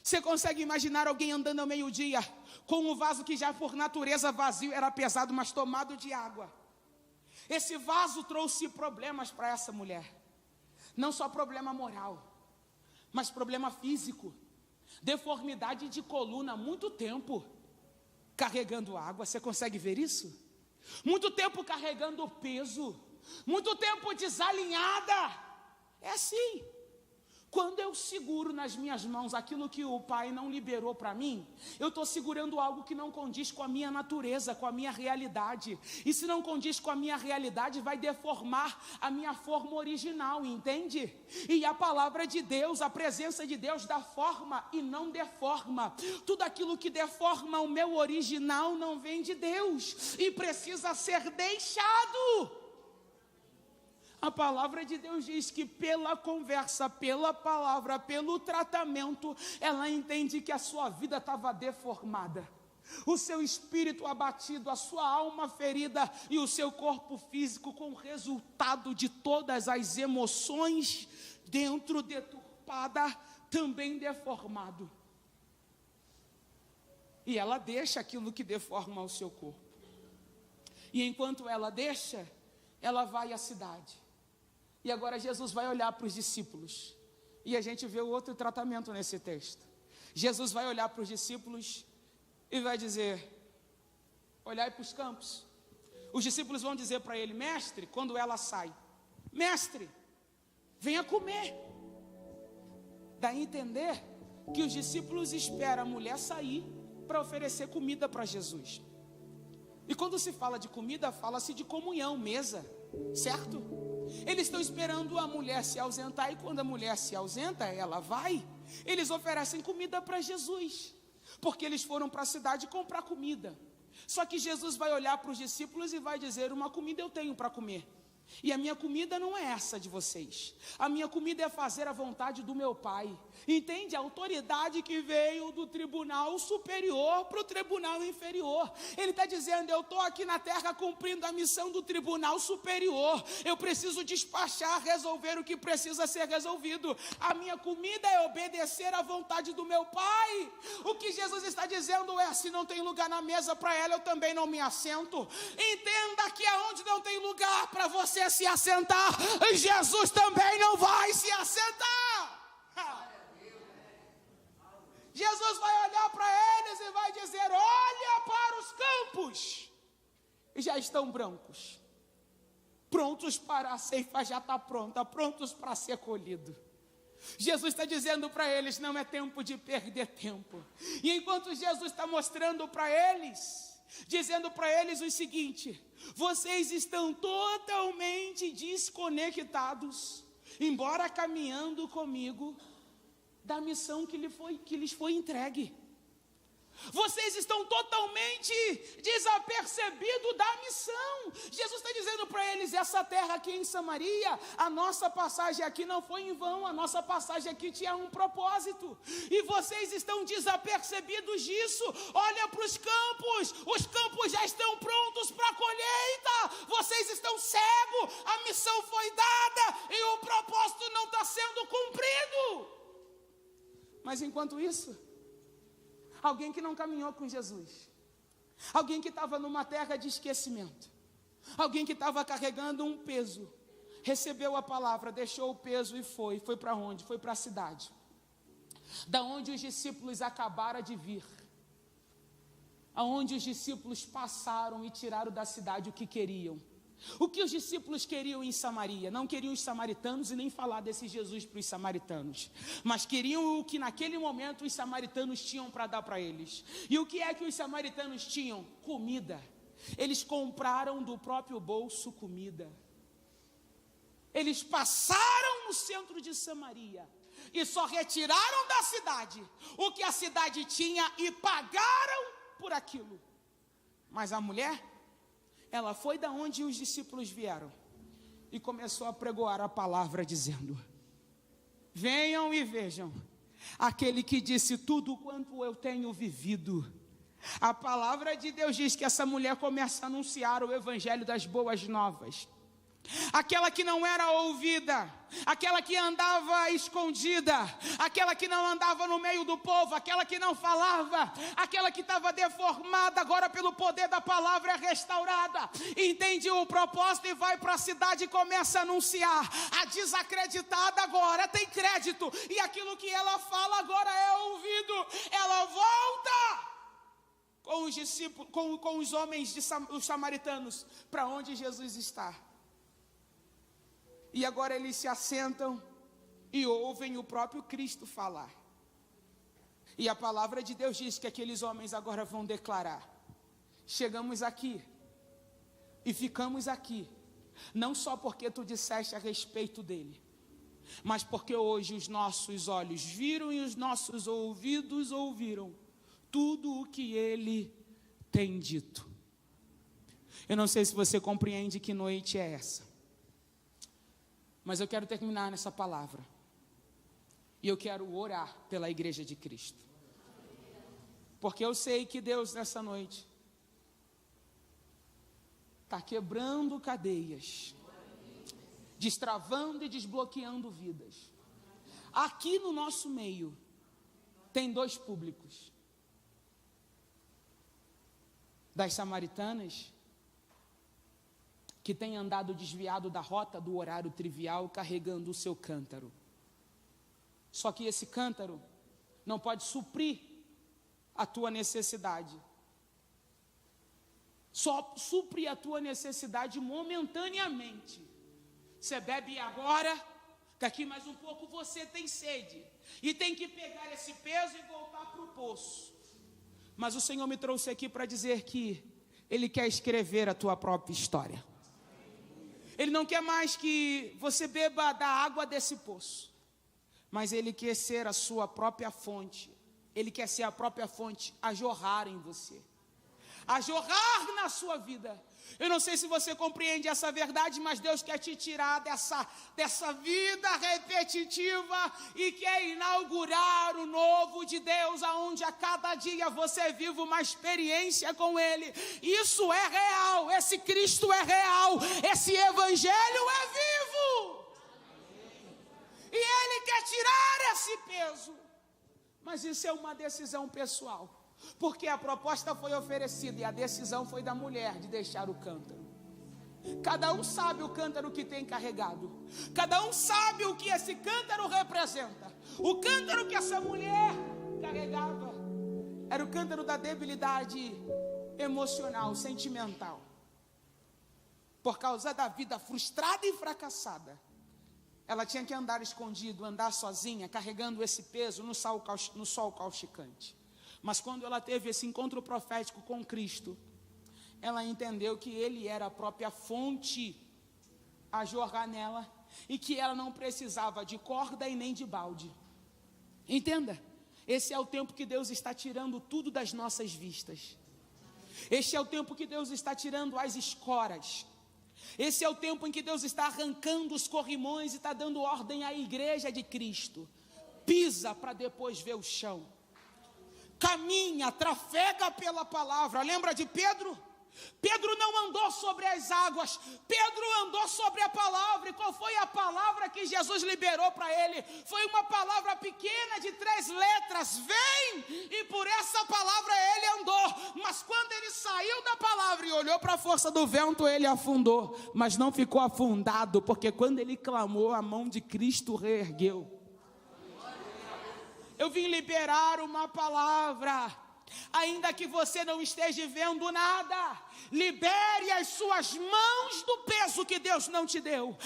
Você consegue imaginar alguém andando ao meio-dia com um vaso que já por natureza vazio era pesado, mas tomado de água? Esse vaso trouxe problemas para essa mulher. Não só problema moral, mas problema físico. Deformidade de coluna, muito tempo carregando água. Você consegue ver isso? Muito tempo carregando peso. Muito tempo desalinhada. É assim. Quando eu seguro nas minhas mãos aquilo que o Pai não liberou para mim, eu estou segurando algo que não condiz com a minha natureza, com a minha realidade. E se não condiz com a minha realidade, vai deformar a minha forma original, entende? E a palavra de Deus, a presença de Deus dá forma e não deforma. Tudo aquilo que deforma o meu original não vem de Deus e precisa ser deixado. A palavra de Deus diz que pela conversa, pela palavra, pelo tratamento, ela entende que a sua vida estava deformada. O seu espírito abatido, a sua alma ferida e o seu corpo físico com resultado de todas as emoções dentro deturpada, também deformado. E ela deixa aquilo que deforma o seu corpo. E enquanto ela deixa, ela vai à cidade. E agora Jesus vai olhar para os discípulos. E a gente vê o outro tratamento nesse texto. Jesus vai olhar para os discípulos e vai dizer: olhai para os campos. Os discípulos vão dizer para ele: mestre, quando ela sai, mestre, venha comer. Dá a entender que os discípulos esperam a mulher sair para oferecer comida para Jesus. E quando se fala de comida, fala-se de comunhão, mesa, certo? Eles estão esperando a mulher se ausentar, e quando a mulher se ausenta, ela vai. Eles oferecem comida para Jesus, porque eles foram para a cidade comprar comida. Só que Jesus vai olhar para os discípulos e vai dizer: uma comida eu tenho para comer. E a minha comida não é essa de vocês. A minha comida é fazer a vontade do meu Pai. Entende? A autoridade que veio do tribunal superior para o tribunal inferior. Ele está dizendo: eu estou aqui na terra cumprindo a missão do tribunal superior. Eu preciso despachar, resolver o que precisa ser resolvido. A minha comida é obedecer à vontade do meu Pai. O que Jesus está dizendo é: se não tem lugar na mesa para ela, eu também não me assento. Entenda que aonde não tem lugar para você se assentar, Jesus também não vai se assentar. Jesus vai olhar para eles e vai dizer: olha para os campos, já estão brancos, prontos para a ceifa, já está pronta, prontos para ser colhido. Jesus está dizendo para eles: não é tempo de perder tempo. E enquanto Jesus está mostrando para eles, dizendo para eles o seguinte: vocês estão totalmente desconectados, embora caminhando comigo, da missão que lhes foi entregue. Vocês estão totalmente desapercebidos da missão. Jesus está dizendo para eles: essa terra aqui em Samaria, a nossa passagem aqui não foi em vão, a nossa passagem aqui tinha um propósito, e vocês estão desapercebidos disso. Olha para os campos já estão prontos para a colheita, vocês estão cegos, a missão foi dada e o propósito não está sendo cumprido. Mas enquanto isso, alguém que não caminhou com Jesus, alguém que estava numa terra de esquecimento, alguém que estava carregando um peso, recebeu a palavra, deixou o peso e foi para onde? Foi para a cidade, da onde os discípulos acabaram de vir, aonde os discípulos passaram e tiraram da cidade o que queriam. O que os discípulos queriam em Samaria? Não queriam os samaritanos e nem falar desse Jesus para os samaritanos, mas queriam o que naquele momento os samaritanos tinham para dar para eles. E o que é que os samaritanos tinham? Comida. Eles compraram do próprio bolso comida. Eles passaram no centro de Samaria e só retiraram da cidade o que a cidade tinha e pagaram por aquilo. Mas a mulher, ela foi da onde os discípulos vieram e começou a pregoar a palavra, dizendo: venham e vejam aquele que disse tudo quanto eu tenho vivido. A palavra de Deus diz que essa mulher começa a anunciar o evangelho das boas novas. Aquela que não era ouvida, aquela que andava escondida, aquela que não andava no meio do povo, aquela que não falava, aquela que estava deformada, agora pelo poder da palavra é restaurada, entende o propósito e vai para a cidade e começa a anunciar. A desacreditada agora tem crédito, e aquilo que ela fala agora é ouvido. Ela volta com os discípulos, com os homens, os samaritanos, para onde Jesus está. E agora eles se assentam e ouvem o próprio Cristo falar. E a palavra de Deus diz que aqueles homens agora vão declarar: chegamos aqui e ficamos aqui, não só porque tu disseste a respeito dele, mas porque hoje os nossos olhos viram e os nossos ouvidos ouviram tudo o que ele tem dito. Eu não sei se você compreende que noite é essa, mas eu quero terminar nessa palavra. E eu quero orar pela igreja de Cristo. Porque eu sei que Deus nessa noite está quebrando cadeias, destravando e desbloqueando vidas. Aqui no nosso meio tem dois públicos: das samaritanas que tem andado desviado da rota do horário trivial, carregando o seu cântaro. Só que esse cântaro não pode suprir a tua necessidade. Só supre a tua necessidade momentaneamente. Você bebe agora, daqui mais um pouco você tem sede. E tem que pegar esse peso e voltar para o poço. Mas o Senhor me trouxe aqui para dizer que Ele quer escrever a tua própria história. Ele não quer mais que você beba da água desse poço, mas Ele quer ser a sua própria fonte. Ele quer ser a própria fonte a jorrar em você, a jorrar na sua vida. Eu não sei se você compreende essa verdade, mas Deus quer te tirar dessa vida repetitiva e quer inaugurar o novo de Deus, aonde a cada dia você vive uma experiência com Ele. Isso é real, esse Cristo é real, esse Evangelho é vivo. E Ele quer tirar esse peso, mas isso é uma decisão pessoal. Porque a proposta foi oferecida e a decisão foi da mulher de deixar o cântaro. Cada um sabe o cântaro que tem carregado. Cada um sabe o que esse cântaro representa. O cântaro que essa mulher carregava era o cântaro da debilidade emocional, sentimental. Por causa da vida frustrada e fracassada, ela tinha que andar escondido, andar sozinha, carregando esse peso no sol causticante. Mas quando ela teve esse encontro profético com Cristo, ela entendeu que Ele era a própria fonte a jorrar nela e que ela não precisava de corda e nem de balde. Entenda, esse é o tempo que Deus está tirando tudo das nossas vistas. Este é o tempo que Deus está tirando as escoras. Esse é o tempo em que Deus está arrancando os corrimões e está dando ordem à igreja de Cristo. Pisa para depois ver o chão. Caminha, trafega pela palavra. Lembra de Pedro? Pedro não andou sobre as águas, Pedro andou sobre a palavra. E qual foi a palavra que Jesus liberou para ele? Foi uma palavra pequena de 3 letras: vem! E por essa palavra ele andou. Mas quando ele saiu da palavra e olhou para a força do vento, ele afundou. Mas não ficou afundado, porque quando ele clamou, a mão de Cristo reergueu. Eu vim liberar uma palavra. Ainda que você não esteja vendo nada, libere as suas mãos do peso que Deus não te deu.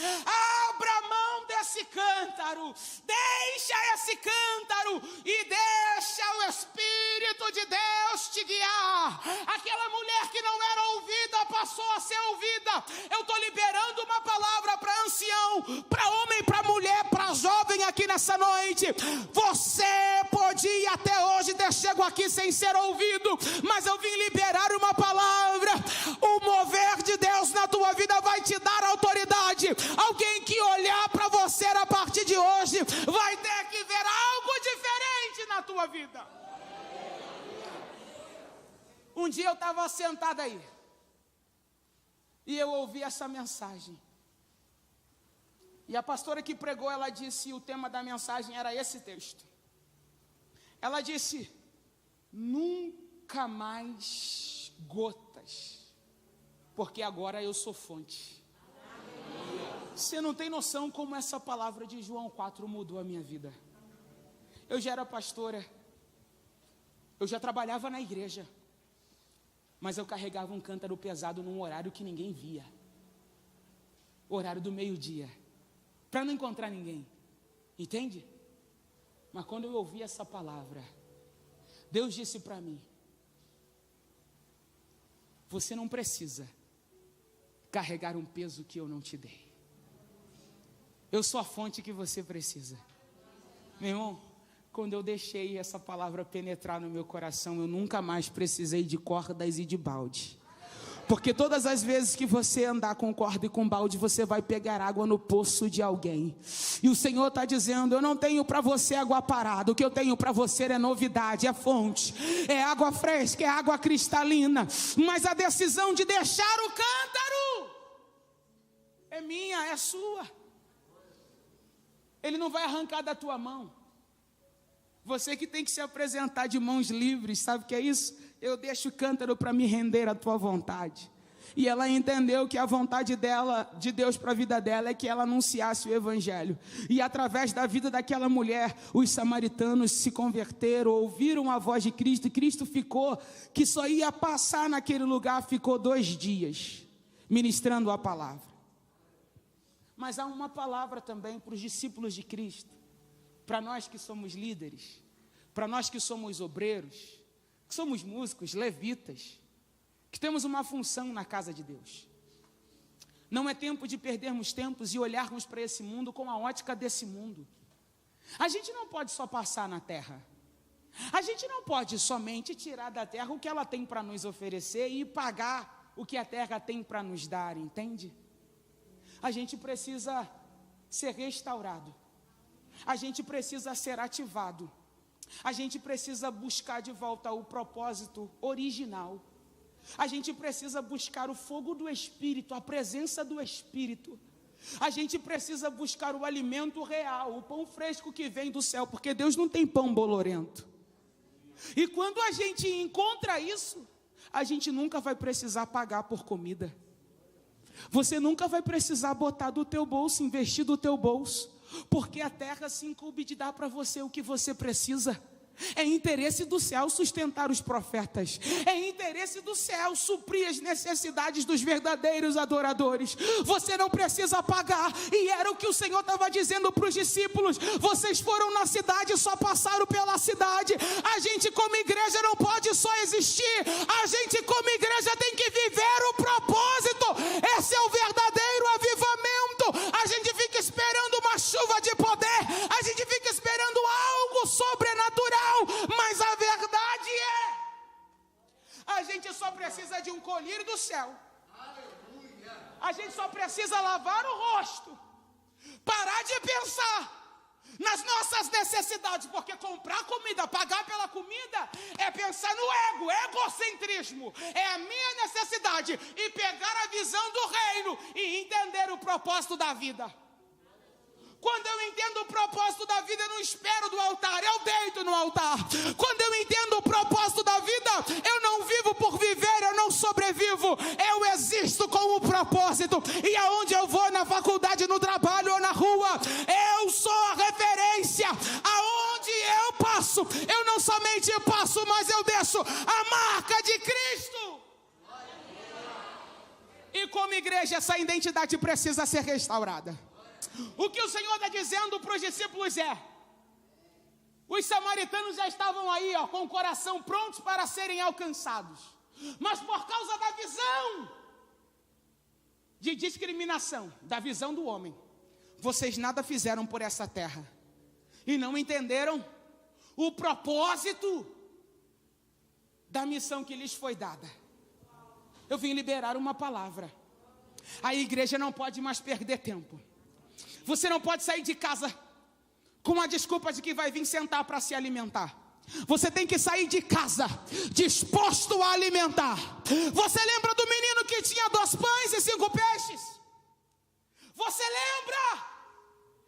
Abra a mão desse cântaro, deixa esse cântaro e deixa o Espírito de Deus te guiar. Aquela mulher que não era ouvida passou a ser ouvida. Eu estou liberando uma palavra para ancião, para homem, para mulher, para jovem aqui nessa noite. Você podia até hoje ter chegado aqui sem ser ouvido, mas eu vim liberar uma palavra. O mover de Deus na tua vida vai te dar autoridade. Alguém que olhar para você a partir de hoje vai ter que ver algo diferente na tua vida. Um dia eu estava sentada aí e eu ouvi essa mensagem. E a pastora que pregou, ela disse, o tema da mensagem era esse texto. Ela disse: nunca mais gotas, porque agora eu sou fonte. Você não tem noção como essa palavra de João 4 mudou a minha vida. Eu já era pastora, eu já trabalhava na igreja, mas eu carregava um cântaro pesado num horário que ninguém via, horário do meio-dia, para não encontrar ninguém, entende? Mas quando eu ouvi essa palavra, Deus disse para mim: você não precisa carregar um peso que eu não te dei. Eu sou a fonte que você precisa. Meu irmão, quando eu deixei essa palavra penetrar no meu coração, eu nunca mais precisei de cordas e de balde. Porque todas as vezes que você andar com corda e com balde, você vai pegar água no poço de alguém. E o Senhor está dizendo: eu não tenho para você água parada. O que eu tenho para você é novidade, é fonte, é água fresca, é água cristalina. Mas a decisão de deixar o cântaro é minha, é sua. Ele não vai arrancar da tua mão. Você que tem que se apresentar de mãos livres, sabe o que é isso? Eu deixo o cântaro para me render à tua vontade. E ela entendeu que a vontade dela, de Deus para a vida dela, é que ela anunciasse o evangelho. E através da vida daquela mulher, os samaritanos se converteram, ouviram a voz de Cristo. E Cristo ficou, que só ia passar naquele lugar, ficou 2 dias, ministrando a palavra. Mas há uma palavra também para os discípulos de Cristo, para nós que somos líderes, para nós que somos obreiros, que somos músicos, levitas, que temos uma função na casa de Deus. Não é tempo de perdermos tempos e olharmos para esse mundo com a ótica desse mundo. A gente não pode só passar na terra. A gente não pode somente tirar da terra o que ela tem para nos oferecer e pagar o que a terra tem para nos dar, entende? A gente precisa ser restaurado. A gente precisa ser ativado. A gente precisa buscar de volta o propósito original. A gente precisa buscar o fogo do Espírito, a presença do Espírito. A gente precisa buscar o alimento real, o pão fresco que vem do céu, porque Deus não tem pão bolorento. E quando a gente encontra isso, a gente nunca vai precisar pagar por comida. Você nunca vai precisar botar do teu bolso, investir do teu bolso, porque a terra se incumbe de dar para você o que você precisa. É interesse do céu sustentar os profetas. É interesse do céu suprir as necessidades dos verdadeiros adoradores. Você não precisa pagar. E era o que o Senhor estava dizendo para os discípulos. Vocês foram na cidade, só passaram pela cidade. A gente como igreja não pode só existir. A gente como igreja tem que viver o propósito. Esse é o verdadeiro avivamento. A gente fica esperando uma chuva de poder. A gente fica esperando algo sobrenatural. Mas a verdade é, a gente só precisa de um colírio do céu. A gente só precisa lavar o rosto, parar de pensar nas nossas necessidades, porque comprar comida, pagar pela comida, é pensar no ego, egocentrismo, é a minha necessidade, e pegar a visão do reino e entender o propósito da vida. Quando eu entendo o propósito da vida, eu não espero do altar, eu deito no altar. Quando eu entendo o propósito da vida, eu não vivo por viver, eu não sobrevivo. Eu existo com um propósito. E aonde eu vou, na faculdade, no trabalho ou na rua, eu sou a referência. Aonde eu passo, eu não somente passo, mas eu deixo a marca de Cristo. E como igreja, essa identidade precisa ser restaurada. O que o Senhor está dizendo para os discípulos é: os samaritanos já estavam aí, com o coração prontos para serem alcançados, mas por causa da visão de discriminação, da visão do homem, vocês nada fizeram por essa terra, e não entenderam o propósito da missão que lhes foi dada. Eu vim liberar uma palavra. A igreja não pode mais perder tempo. Você não pode sair de casa com a desculpa de que vai vir sentar para se alimentar. Você tem que sair de casa disposto a alimentar. Você lembra do menino que tinha 2 pães e 5 peixes? Você lembra?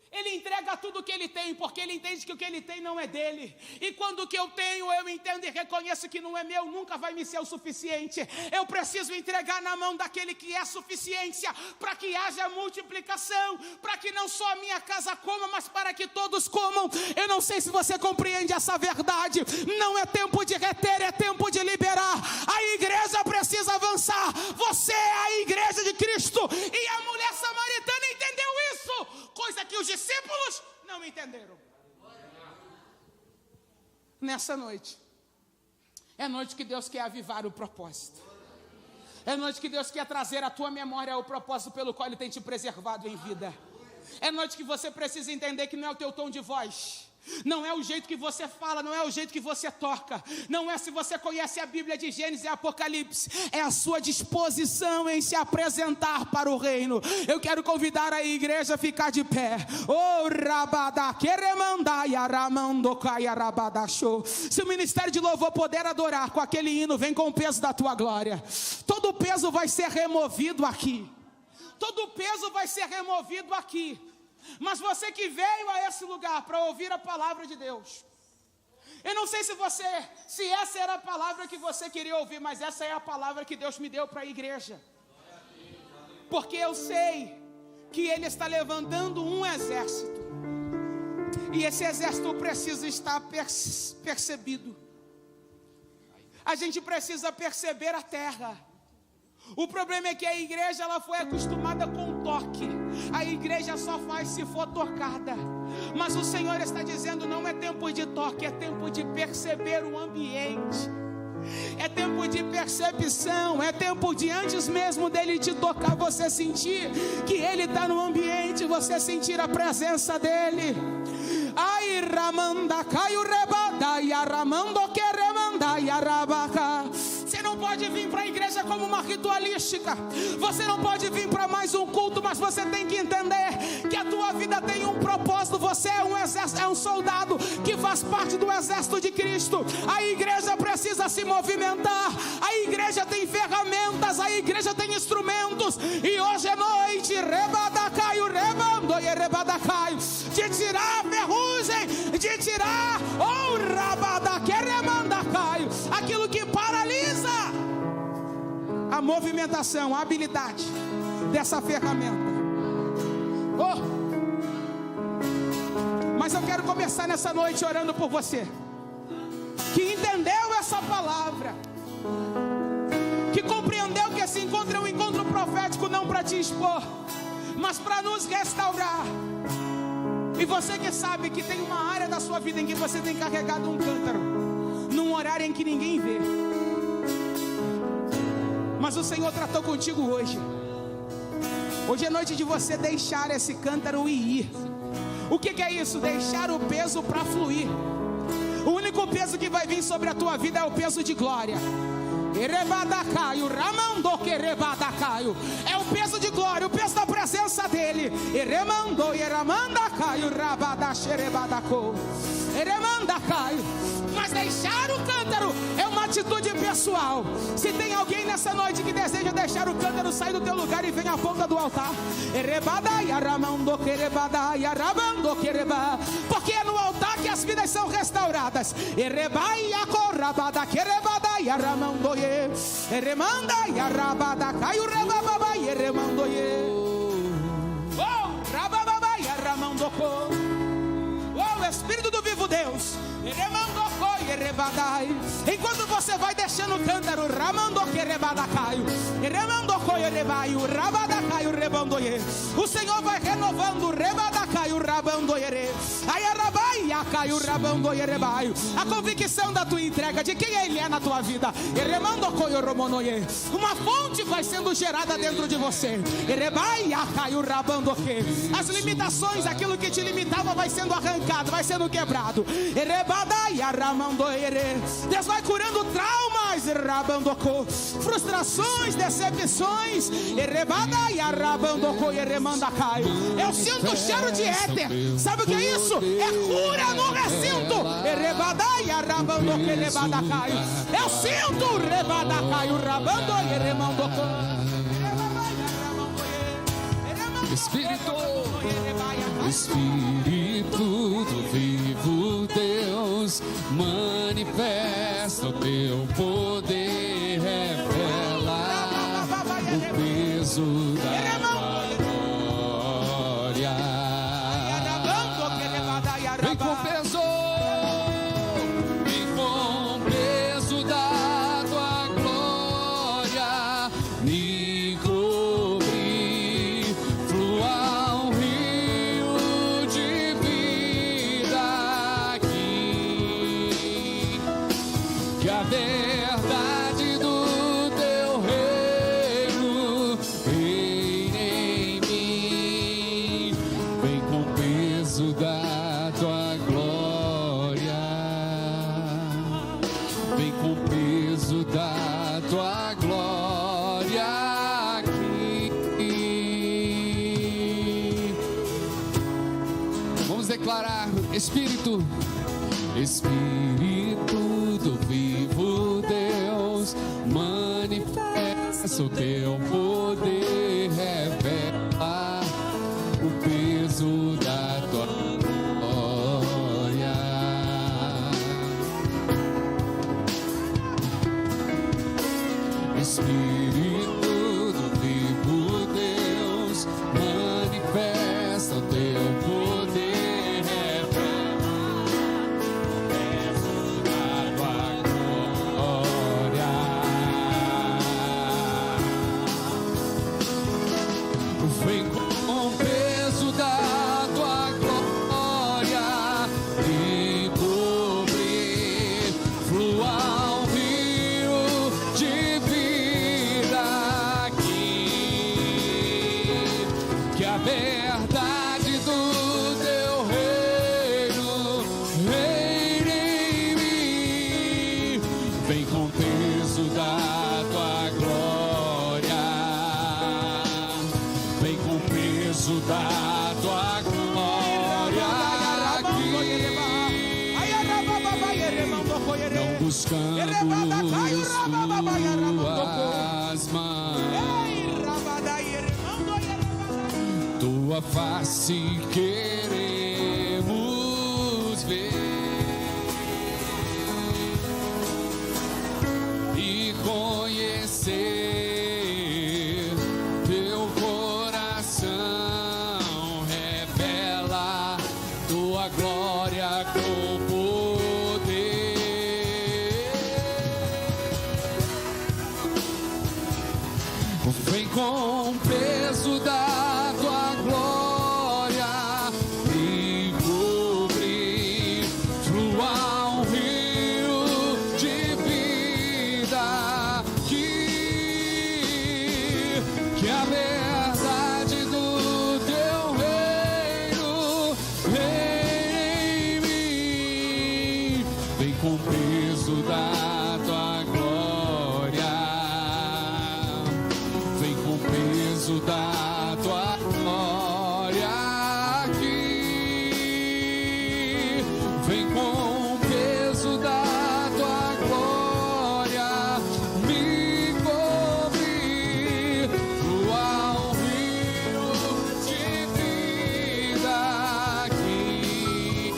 Ele entrega tudo o que ele tem, porque ele entende que o que ele tem não é dele. E quando o que eu tenho eu entendo e reconheço que não é meu, nunca vai me ser o suficiente. Eu preciso entregar na mão daquele que é suficiência, para que haja multiplicação, para que não só a minha casa coma, mas para que todos comam. Eu não sei se você compreende essa verdade. Não é tempo de reter, é tempo de liberar. A igreja precisa avançar. Você é a igreja de Cristo. E a mulher samaritana entendeu isso, coisa que os discípulos não entenderam. Nessa noite, é noite que Deus quer avivar o propósito. É noite que Deus quer trazer à tua memória o propósito pelo qual Ele tem te preservado em vida. É noite que você precisa entender que não é o teu tom de voz, não é o jeito que você fala, não é o jeito que você toca, não é se você conhece a Bíblia de Gênesis e Apocalipse, é a sua disposição em se apresentar para o reino. Eu quero convidar a igreja a ficar de pé. Se o ministério de louvor puder adorar com aquele hino, vem com o peso da tua glória. Todo o peso vai ser removido aqui. Todo o peso vai ser removido aqui. Mas você que veio a esse lugar para ouvir a palavra de Deus, eu não sei se essa era a palavra que você queria ouvir, mas essa é a palavra que Deus me deu para a igreja. porque eu sei que Ele está levantando um exército, e esse exército precisa estar percebido. A gente precisa perceber a terra. O problema é que a igreja, ela foi acostumada com toque. A igreja só faz se for tocada. Mas o Senhor está dizendo, não é tempo de toque, é tempo de perceber o ambiente. É tempo de percepção, é tempo de, antes mesmo dele te tocar, você sentir que ele está no ambiente, você sentir a presença dele. Ai, ramanda, caio rebada, e aramando que remanda, e arabaca. Você não pode vir para a igreja como uma ritualística. Você não pode vir para mais um culto, mas você tem que entender que a tua vida tem um propósito. Você é um exército, é um soldado que faz parte do exército de Cristo. A igreja precisa se movimentar. A igreja tem ferramentas, a igreja tem instrumentos. E hoje é noite, rebadacaio, rebando e rebadacaio, de tirar a ferrugem, de tirar o rabadaque, remandacaio, aquilo que paralisa a movimentação, a habilidade dessa ferramenta. Mas eu quero começar nessa noite orando por você que entendeu essa palavra, que compreendeu que esse encontro é um encontro profético, não para te expor, mas para nos restaurar. E você que sabe que tem uma área da sua vida em que você tem carregado um cântaro, num horário em que ninguém vê, mas o Senhor tratou contigo hoje. Hoje é noite de você deixar esse cântaro e ir. O que é isso? Deixar o peso para fluir. O único peso que vai vir sobre a tua vida é o peso de glória. É o peso de glória, o peso da presença dele. Mas deixar o cântaro é uma atitude pessoal. Se tem alguém nessa noite que deseja deixar o cântaro, sai do teu lugar e vem à ponta do altar. Porque é no altar que as vidas são restauradas. Oh, Espírito do vivo Deus, enquanto você vai deixando o cântaro, o Senhor vai renovando a convicção da tua entrega, de quem Ele é na tua vida. Uma fonte vai sendo gerada dentro de você. As limitações, aquilo que te limitava, vai sendo arrancado, vai sendo quebrado. Deus vai curando traumas, frustrações, decepções. Eu sinto o cheiro de éter. Sabe o que é isso? É cura no recinto. Eu sinto Espírito do vivo Deus, manifesta o teu poder, revela o peso da glória. Vem com peso, vem com peso da tua glória, me cobrir, flua um rio de vida aqui, que a verdade do teu reino reine em mim. Vem com peso da tua glória, vem com peso da tua glória aqui. Vamos declarar: Espírito, Espírito do vivo Deus, manifesta o teu poder, revela o peso da tua glória. Espírito do vivo Deus, verdade do teu reino reina em mim. Vem com o peso da tua glória, vem com o peso da tua glória aqui, não buscando tuas mãos, tua face queremos ver e conhecer teu coração. Revela tua glória com poder. Vem com o peso da tua glória e cobrir, fluar um rio de vida que a verdade do teu reino reina em mim. Vem com o peso da tua glória, vem com o peso da tua glória aqui, vem com o peso da tua glória me cobrir, fluar um rio de vida aqui,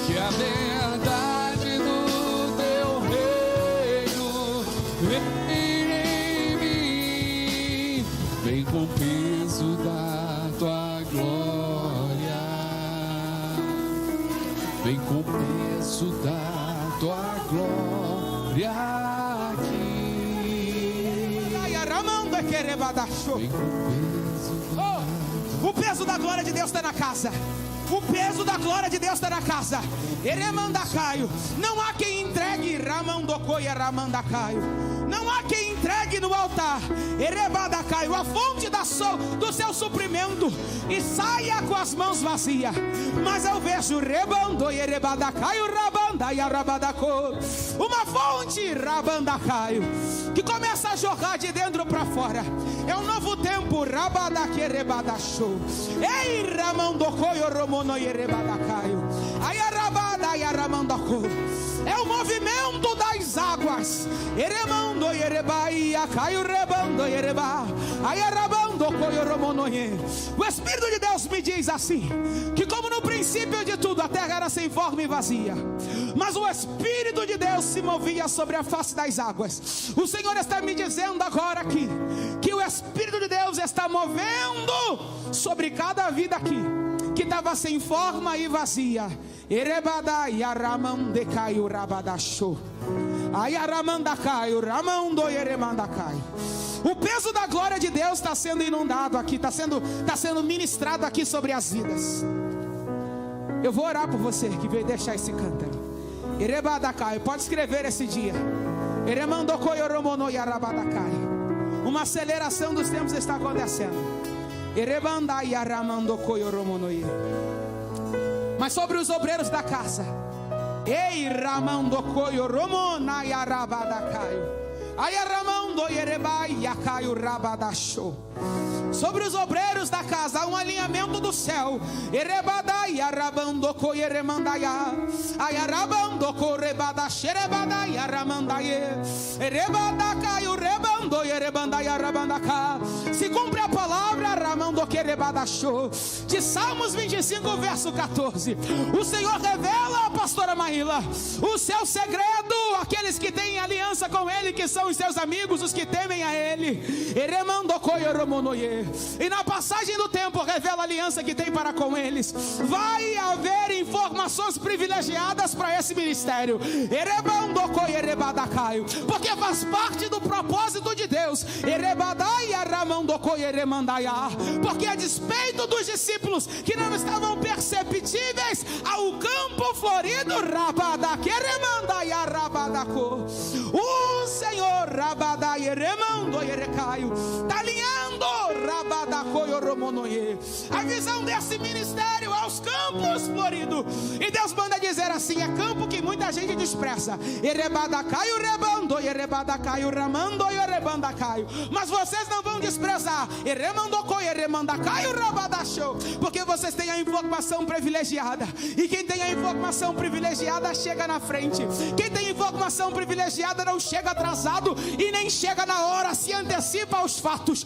que a verdade do teu reino reina em mim. Vem com o peso da tua glória, vem com o peso da tua glória aqui, vem com o peso da... O peso da glória de Deus está na casa. O peso da glória de Deus está na casa. Eremandacaio. Não há quem entregue Ramandocoia Ramandacaio. Não há quem entregue no altar Erebadacaio a fonte do seu suprimento e saia com as mãos vazias. Mas eu vejo Rebando e Erebadacaio Rabanda e Arabadaco, uma fonte Rabandacaio que começa a jorrar de dentro para fora. É um novo tempo. Rabadaque Erebadachou. Ei Ramandocoio Romono e Erebadacaio. Aí Arabada e Aramandaco. É o movimento das águas. Eremando e Erebaia, Caio Rebando e Ereba. Aí Arabando Coio Romonoye. O Espírito de Deus me diz assim: que como no princípio de tudo a terra era sem forma e vazia, mas o Espírito de Deus se movia sobre a face das águas. O Senhor está me dizendo agora aqui que o Espírito de Deus está movendo sobre cada vida aqui que estava sem forma e vazia. Erebadai aramandecai rabadachou. Ai aramandacai ramando eremandacai. O peso da glória de Deus está sendo inundado aqui, está sendo ministrado aqui sobre as vidas. Eu vou orar por você que veio deixar esse cântaro. Erebadacai, pode escrever esse dia. Eremandocoi oromono yarabadacai. Uma aceleração dos tempos está acontecendo. Erebandai aramandocoi oromonoye. Mas sobre os obreiros da casa, ei ramandocoi oromona yarabadacai. Sobre os obreiros da casa há um alinhamento do céu. Se cumpre a palavra de Salmos 25, verso 14. O Senhor revela, pastora Maíla, o seu segredo àqueles que têm aliança com Ele, que são os seus amigos, os que temem a Ele. E na passagem do tempo revela a aliança que tem para com eles. Vai haver informações privilegiadas para esse ministério, porque faz parte do propósito de Deus. Porque a despeito dos discípulos que não estavam perceptíveis ao campo florido, o Senhor está alinhando A visão desse ministério é os campos floridos. E Deus manda dizer assim: é campo que muita gente despreza. Mas vocês não vão desprezar, porque vocês têm a informação privilegiada. E quem tem a informação privilegiada chega na frente. Quem tem informação privilegiada não chega atrasado e nem chega na hora, se antecipa aos fatos.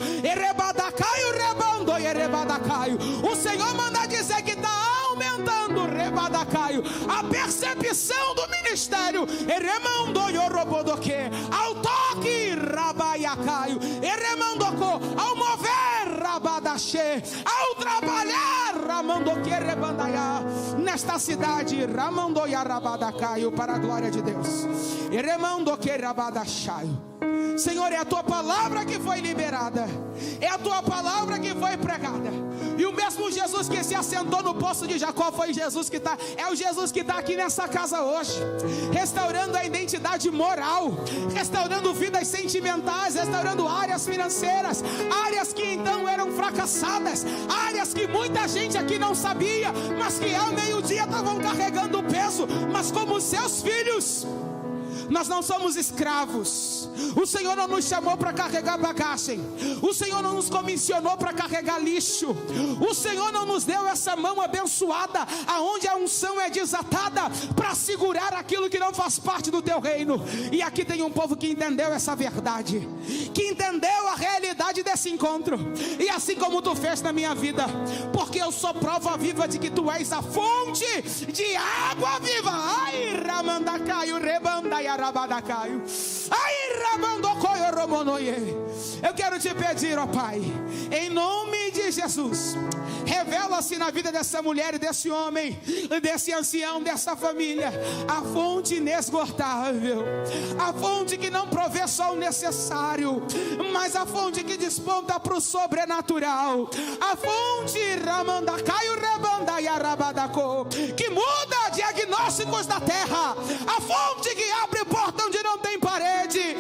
O Senhor manda dizer que está aumentando a percepção do ministério. Ao toque, ao mover, ao trabalhar, nesta cidade, para a glória de Deus. Senhor, é a tua palavra que foi liberada, é a tua palavra que foi pregada. E o mesmo Jesus que se assentou no poço de Jacó foi Jesus que está, é o Jesus que está aqui nessa casa hoje, restaurando a identidade moral, restaurando vidas sentimentais, restaurando áreas financeiras, áreas que então eram fracassadas, áreas que muita gente aqui não sabia, mas que ao meio-dia estavam carregando o peso. Mas como seus filhos, nós não somos escravos. O Senhor não nos chamou para carregar bagagem. O Senhor não nos comissionou para carregar lixo. O Senhor não nos deu essa mão abençoada, aonde a unção é desatada, para segurar aquilo que não faz parte do teu reino. E aqui tem um povo que entendeu essa verdade, que entendeu a realidade desse encontro. E assim como tu fez na minha vida, porque eu sou prova viva de que tu és a fonte de água viva. Ai, Ramandacaio, Rebandaiara. Eu quero te pedir, ó Pai, em nome de Jesus, revela-se na vida dessa mulher e desse homem, desse ancião, dessa família, a fonte inesgotável, a fonte que não provê só o necessário, mas a fonte que desponta para o sobrenatural, a fonte que muda diagnósticos da terra, a fonte que abre porta onde não tem parede,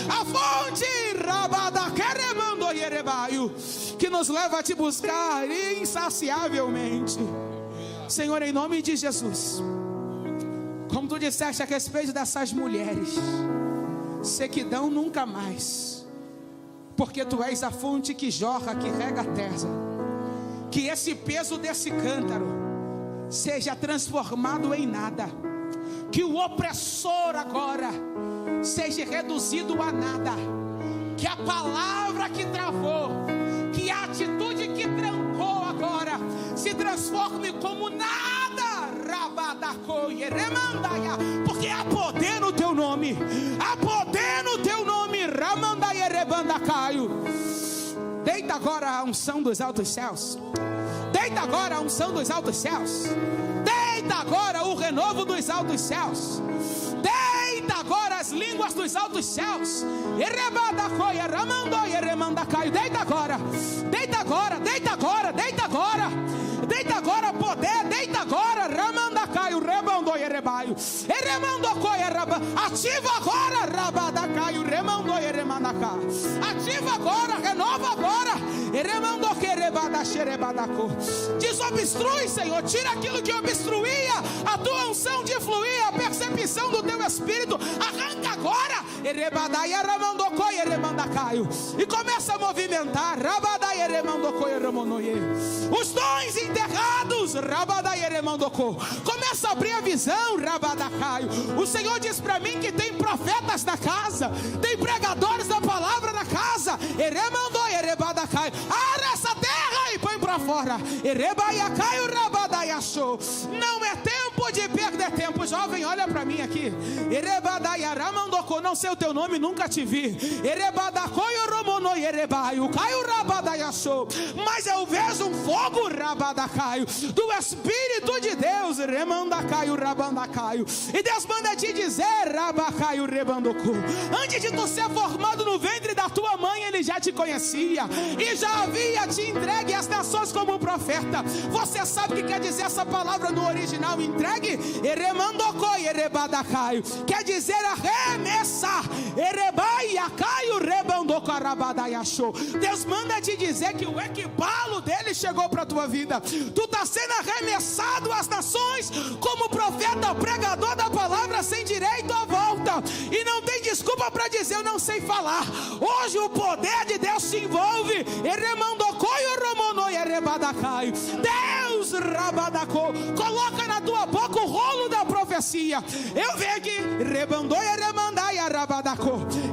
a fonte que nos leva a te buscar insaciavelmente. Senhor, em nome de Jesus, como tu disseste a respeito dessas mulheres, sequidão nunca mais, porque tu és a fonte que jorra, que rega a terra. Que esse peso desse cântaro seja transformado em nada, que o opressor agora seja reduzido a nada, que a palavra que travou, que a atitude que trancou agora se transforme como nada, porque há poder no teu nome, há poder no teu nome. Deita agora a unção dos altos céus, deita agora a unção dos altos céus, deita agora o renovo dos altos céus, deita agora as línguas dos altos céus. Deita agora, deita agora, deita agora, deita agora, deita agora poder, deita agora. Ramandacaio, rebandoierebaio, ativa agora, rabadacaio, remandoieremandacá, ativa agora, renova agora. Desobstrui, Senhor, tira aquilo que obstruía a tua unção de fluir, a percepção do teu Espírito. Arranca agora e começa a movimentar os dons enterrados. Começa a abrir a visão. O Senhor diz para mim que tem profetas na casa, tem pregadores da palavra na casa. Ara essa terra e põe para fora. Não é tempo de perder tempo. Jovem, olha para mim aqui. Não sei o teu nome, nunca te vi, mas eu vejo um fogo do Espírito de Deus. E Deus manda te dizer, antes de tu ser formado no ventre da tua mãe, Ele já te conhecia e já havia te entregue às nações como profeta. Você sabe o que quer dizer essa palavra no original? Entregue, quer dizer arremessar. Deus manda te dizer que o equibalo dele chegou para a tua vida. Tu está sendo arremessado às nações como profeta, pregador da palavra, sem direito à volta, e não tem desculpa para dizer eu não sei falar. Hoje o poder de Deus se envolve. Deus, Rabadacô, coloca na tua boca o rolo da profecia. Eu vejo aqui,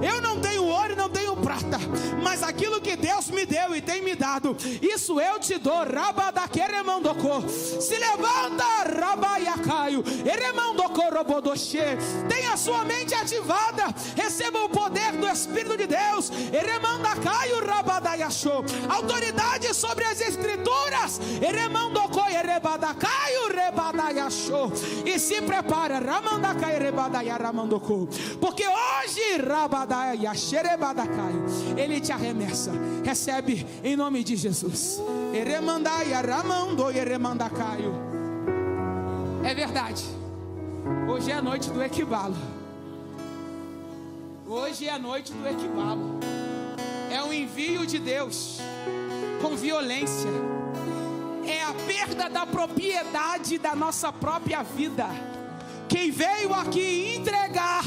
eu não tenho ouro, não tenho prata, mas aquilo que Deus me deu e tem me dado, isso eu te dou. Se levanta, Rabaiacaio, tenha sua mente ativada, receba o poder do Espírito de Deus, autoridade sobre as Escrituras, e se prepara, porque hoje ele te arremessa. Recebe em nome de Jesus. É verdade, hoje é a noite do equibalo. Hoje é a noite do equibalo. É o envio de Deus com violência. É a perda da propriedade da nossa própria vida. Quem veio aqui entregar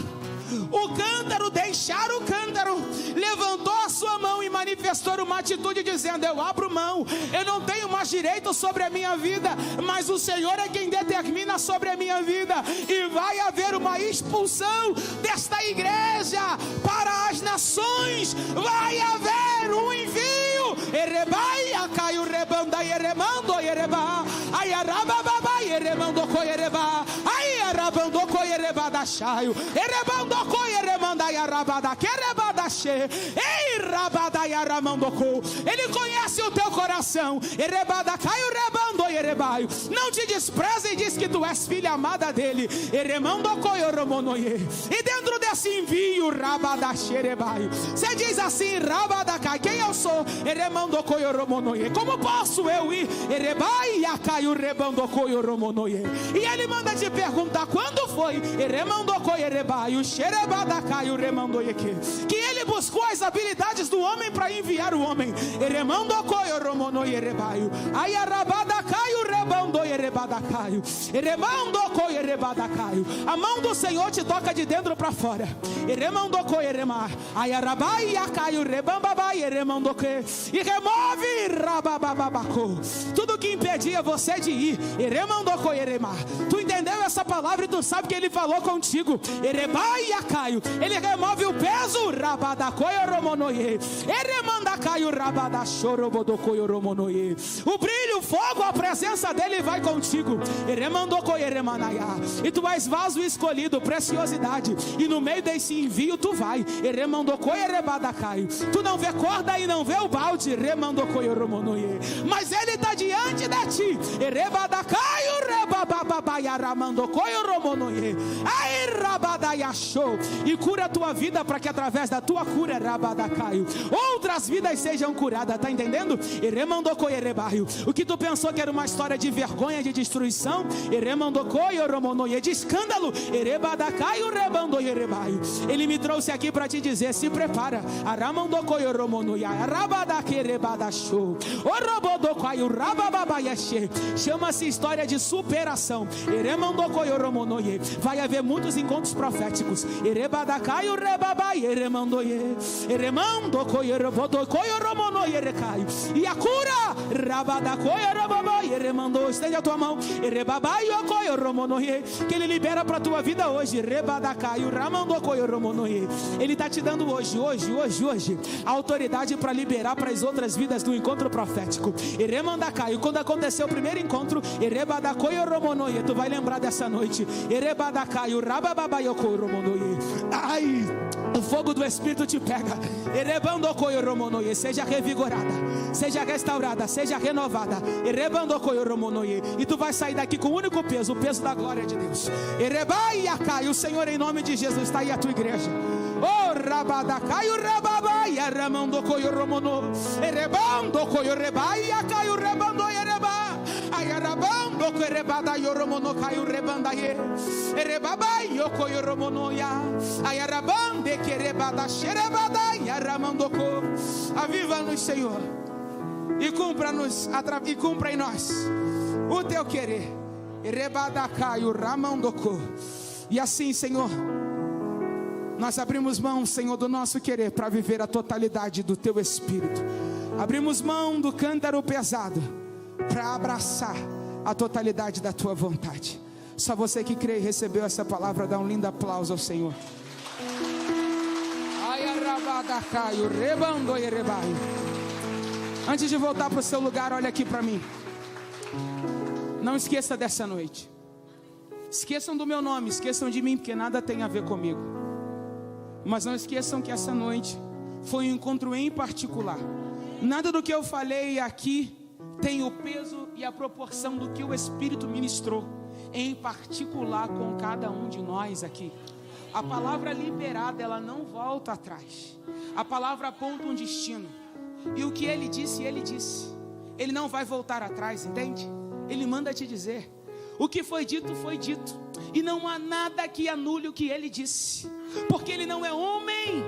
o cântaro, deixar o cântaro, levantou a sua mão e manifestou uma atitude dizendo: eu abro mão, eu não tenho mais direito sobre a minha vida, mas o Senhor é quem determina sobre a minha vida, e vai haver uma expulsão desta igreja para as nações, vai haver um envio. Erebaia caiu rebanda e eremando ereba, ai arababa eremando coereba, ai arabando coereba da chaio, erebando coeremanda e arabada querebada che, ei rabada e aramando co. Ele conhece o teu coração. Erebada caiu rebando erebaio. Não te despreze e diz que tu és filha amada dele. Eremando coioromonoye. E dentro desse envio rabada xerebaio, você diz assim: rabada cai, quem eu sou? Eremando coioromonoye. Como posso eu ir? Erebaia caiu rebando coioromonoye. E ele manda te perguntar quando foi. Eremando coierebaio xerebada caiu remandoye que ele buscou as habilidades do homem para enviar o homem. Eremando coioromonoye erebaio. Ai arabada caiu rebando erebada caiu. Eremando coierebada caiu. A mão do Senhor te toca de dentro para fora. Eremando coieremar. Ai arabaia caiu rebambaba eremando que. E remove rabababaco tudo que impedia você de ir. Eremando coieremar. Tu entendeu essa palavra e tu sabe que ele falou contigo. Erebaia caiu. Ele remove o peso. Rabada coioromonoye. Eremanda caiu rabada chorobodo coioromonoye. O brilho, o fogo, a presença dele vai contigo. Eremando coieremanaya. E tu és vaso escolhido, preciosidade. E no meio desse envio tu vai. Eremando coierebada caiu. Tu não vê corda e não vê o balde. Remando coioromonoye. Mas ele está diante de ti. Erebada caiu rebabababaya ramando coioromonoye. Ai rabada yachou. E cura a tua vida para que através da tua cura outras vidas sejam curadas, tá entendendo? O que tu pensou que era uma história de vergonha, de destruição, de escândalo, ele me trouxe aqui para te dizer: se prepara. Chama-se história de superação. Vai haver muitos encontros proféticos. E a cura, estende a tua mão, que ele libera para a tua vida hoje. Ele está te dando hoje a autoridade para liberar para as outras vidas do encontro profético. Quando aconteceu o primeiro encontro, tu vai lembrar dessa noite. Ai, o fogo do Espírito te pega. Seja revigorada, seja restaurada, seja renovada. E tu vai sair daqui com o único peso, o peso da glória de Deus. O Senhor, em nome de Jesus, está aí a tua igreja. Oh, rabadacai, o rababaia, ramando coio romono, erebando coio rebaia, caiu rebando ereba. Ayarabando Kerebada Yoromono Caio Rebandaye. Erebabai Yoko Yoromonoya. Ayarabande Kerebada Xerebada Yaramandoko. Aviva-nos, Senhor. E cumpra-nos, e cumpra em nós o teu querer. Erebada Caio Ramandoko. E assim, Senhor, nós abrimos mão, Senhor, do nosso querer para viver a totalidade do teu Espírito. Abrimos mão do cântaro pesado para abraçar a totalidade da tua vontade. Só você que crê e recebeu essa palavra, dá um lindo aplauso ao Senhor. Antes de voltar para o seu lugar, olha aqui para mim. Não esqueça dessa noite. Esqueçam do meu nome, esqueçam de mim, porque nada tem a ver comigo. Mas não esqueçam que essa noite foi um encontro em particular. Nada do que eu falei aqui tem o peso e a proporção do que o Espírito ministrou em particular com cada um de nós aqui. A palavra liberada, ela não volta atrás. A palavra aponta um destino. E o que ele disse, ele disse. Ele não vai voltar atrás, entende? Ele manda te dizer. O que foi dito, foi dito. E não há nada que anule o que ele disse. Porque ele não é homem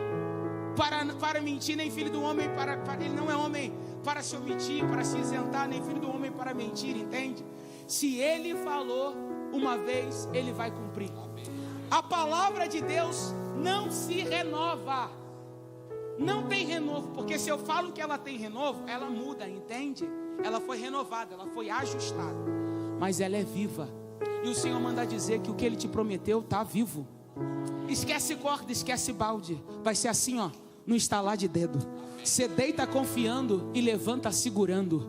para mentir, nem filho do homem ele não é homem para se omitir, para se isentar, nem filho do homem para mentir, entende? Se ele falou uma vez, ele vai cumprir. A palavra de Deus não se renova. Não tem renovo, porque se eu falo que ela tem renovo, ela muda, entende? Ela foi renovada, ela foi ajustada, mas ela é viva. E o Senhor manda dizer que o que Ele te prometeu está vivo. Esquece corda, esquece balde. Vai ser assim, ó, no estalar de dedo. Você deita confiando e levanta segurando.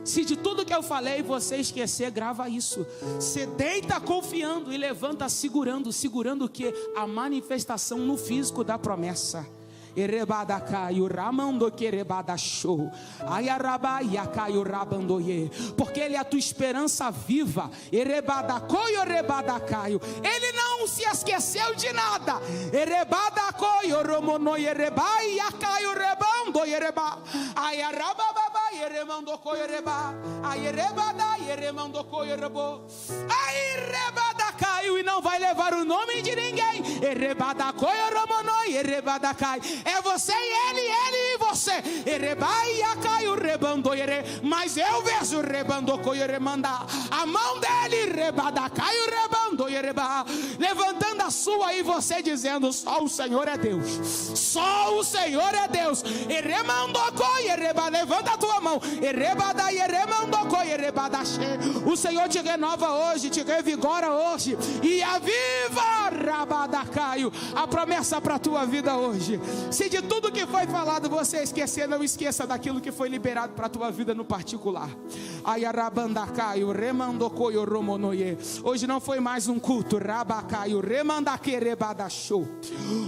Se de tudo que eu falei você esquecer, grava isso. Você deita confiando e levanta segurando. Segurando o que? A manifestação no físico da promessa. Erebada caio ramando que erebada show. Ayarabaia caio rabandoye. Porque ele é a tua esperança viva. Erebada coio erebada caio. Ele não se esqueceu de nada. Erebada coio romono erebaia caio rebando ereba. Ayarababa eremando coio ereba. Ayerebada eremando coio erebo. Ayerebada caio e não vai levar o nome de ninguém. Erebada coio romono erebada caio. É você e ele e você. Erebaia caiu rebando ere. Mas eu vejo rebando coiremanda. A mão dele rebada caiu rebando ereba. Levantando a sua e você dizendo: só o Senhor é Deus. Só o Senhor é Deus. Eremando coireba. Levanta a tua mão. Erebada eremando coireba che. O Senhor te renova hoje, te revigora hoje e aviva rabada caio. A promessa para a tua vida hoje. Se de tudo que foi falado você esquecer, não esqueça daquilo que foi liberado para a tua vida no particular. Ayarabandacaio, remandocoio romonoye. Hoje não foi mais um culto, rabacaio, remandaquerebadachou.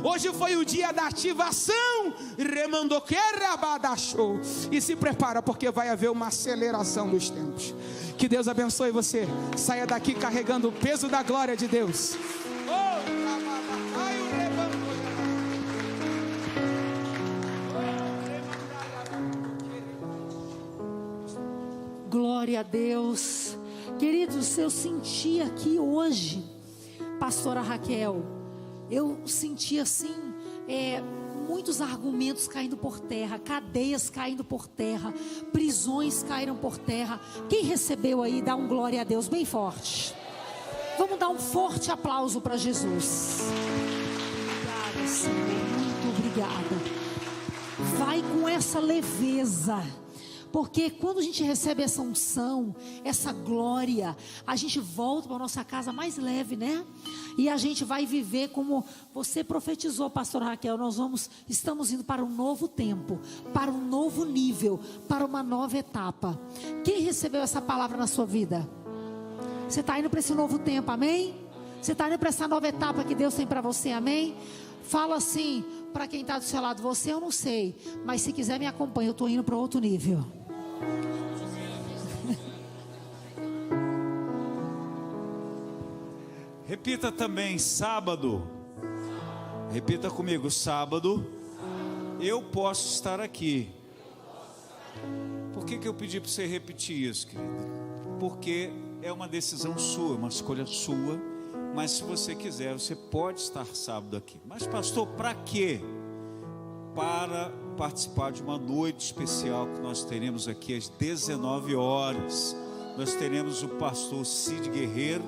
Hoje foi o dia da ativação, remandoquerebadachou. E se prepara, porque vai haver uma aceleração dos tempos. Que Deus abençoe você. Saia daqui carregando o peso da glória de Deus. Glória a Deus. Queridos, eu senti aqui hoje, pastora Raquel, eu senti assim, muitos argumentos caindo por terra, cadeias caindo por terra, prisões caíram por terra. Quem recebeu aí, dá um glória a Deus bem forte. Vamos dar um forte aplauso para Jesus. Obrigada, Senhor, muito obrigada. Vai com essa leveza. Porque quando a gente recebe essa unção, essa glória, a gente volta para a nossa casa mais leve, né? E a gente vai viver como você profetizou, pastora Raquel. Estamos indo para um novo tempo, para um novo nível, para uma nova etapa. Quem recebeu essa palavra na sua vida? Você está indo para esse novo tempo, amém? Você está indo para essa nova etapa que Deus tem para você, amém? Fala assim para quem está do seu lado: você eu não sei, mas se quiser me acompanha, eu estou indo para outro nível. Repita também: sábado. Repita comigo: sábado eu posso estar aqui. Por que eu pedi para você repetir isso, querido? porque é uma decisão sua, uma escolha sua. Mas se você quiser, você pode estar sábado aqui. Mas pastor, para quê? Para participar de uma noite especial que nós teremos aqui às 19 horas. Nós teremos o pastor Cid Guerreiro,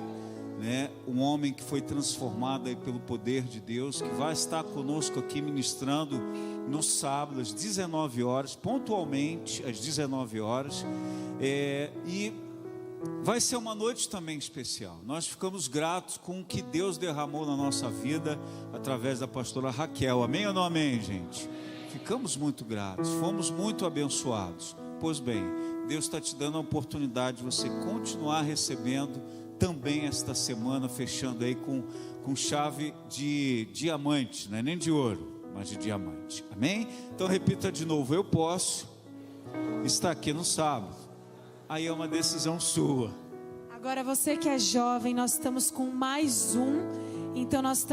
né? Um homem que foi transformado aí pelo poder de Deus, que vai estar conosco aqui ministrando no sábado às 19 horas, pontualmente às 19 horas. E vai ser uma noite também especial. Nós ficamos gratos com o que Deus derramou na nossa vida através da pastora Raquel. Amém ou não amém, gente? Ficamos muito gratos, fomos muito abençoados. Pois bem, Deus está te dando a oportunidade de você continuar recebendo também esta semana, fechando aí com chave de diamante, não é nem de ouro, mas de diamante. Amém? Então repita de novo: eu posso estar aqui no sábado. Aí é uma decisão sua. Agora você que é jovem, nós estamos com mais um. Então nós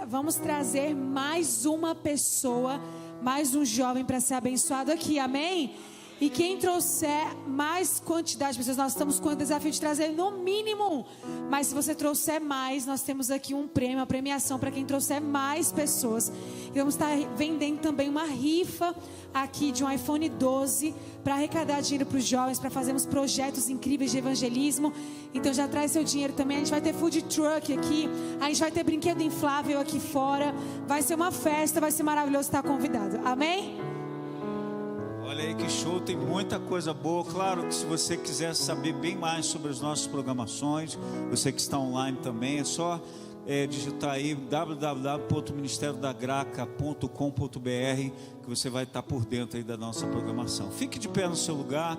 vamos trazer mais uma pessoa, mais um jovem para ser abençoado aqui, amém? E quem trouxer mais quantidade de pessoas, nós estamos com o desafio de trazer no mínimo. Mas se você trouxer mais, nós temos aqui um prêmio, uma premiação para quem trouxer mais pessoas. E vamos estar vendendo também uma rifa aqui de um iPhone 12 para arrecadar dinheiro para os jovens, para fazermos projetos incríveis de evangelismo. Então já traz seu dinheiro também. A gente vai ter food truck aqui, a gente vai ter brinquedo inflável aqui fora. Vai ser uma festa, vai ser maravilhoso estar convidado. Amém? Olha aí que show, tem muita coisa boa. Claro que se você quiser saber bem mais sobre as nossas programações, você que está online também, é só digitar aí www.ministeriodagraca.com.br que você vai estar por dentro aí da nossa programação. Fique de pé no seu lugar.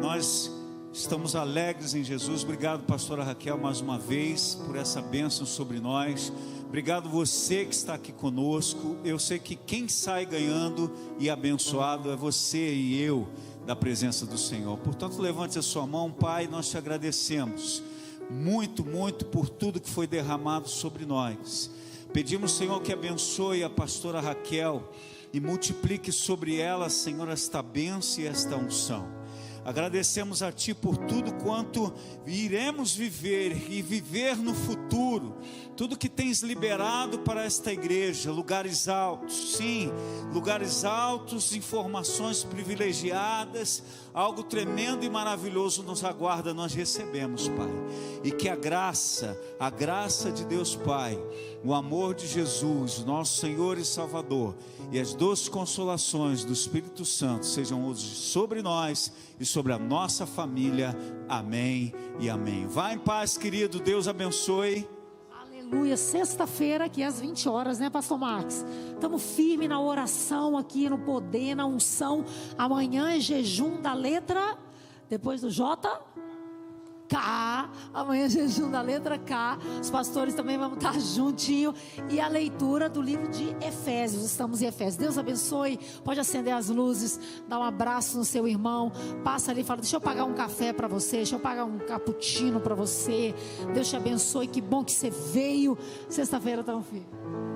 Nós estamos alegres em Jesus. Obrigado, pastora Raquel, mais uma vez por essa bênção sobre nós. Obrigado você que está aqui conosco. Eu sei que quem sai ganhando e abençoado é você e eu da presença do Senhor. Portanto, levante a sua mão. Pai, nós te agradecemos muito, muito por tudo que foi derramado sobre nós. Pedimos, Senhor, que abençoe a pastora Raquel e multiplique sobre ela, Senhor, esta bênção e esta unção. Agradecemos a Ti por tudo quanto iremos viver e viver no futuro. Tudo que tens liberado para esta igreja, lugares altos, sim, lugares altos, informações privilegiadas, algo tremendo e maravilhoso nos aguarda, nós recebemos, Pai. E que a graça de Deus Pai, o amor de Jesus, nosso Senhor e Salvador, e as doces consolações do Espírito Santo sejam hoje sobre nós e sobre a nossa família. Amém e amém. Vá em paz, querido. Deus abençoe. Aleluia. Sexta-feira aqui às 20 horas, né, pastor Marcos? Estamos firmes na oração aqui, no poder, na unção. Amanhã é jejum da letra, depois do J, K. Amanhã é jejum da letra K. Os pastores também vão estar juntinho. E a leitura do livro de Efésios. Estamos em Efésios. Deus abençoe. Pode acender as luzes, dar um abraço no seu irmão. Passa ali e fala: deixa eu pagar um café para você, deixa eu pagar um cappuccino para você. Deus te abençoe. Que bom que você veio. Sexta-feira estamos firmes.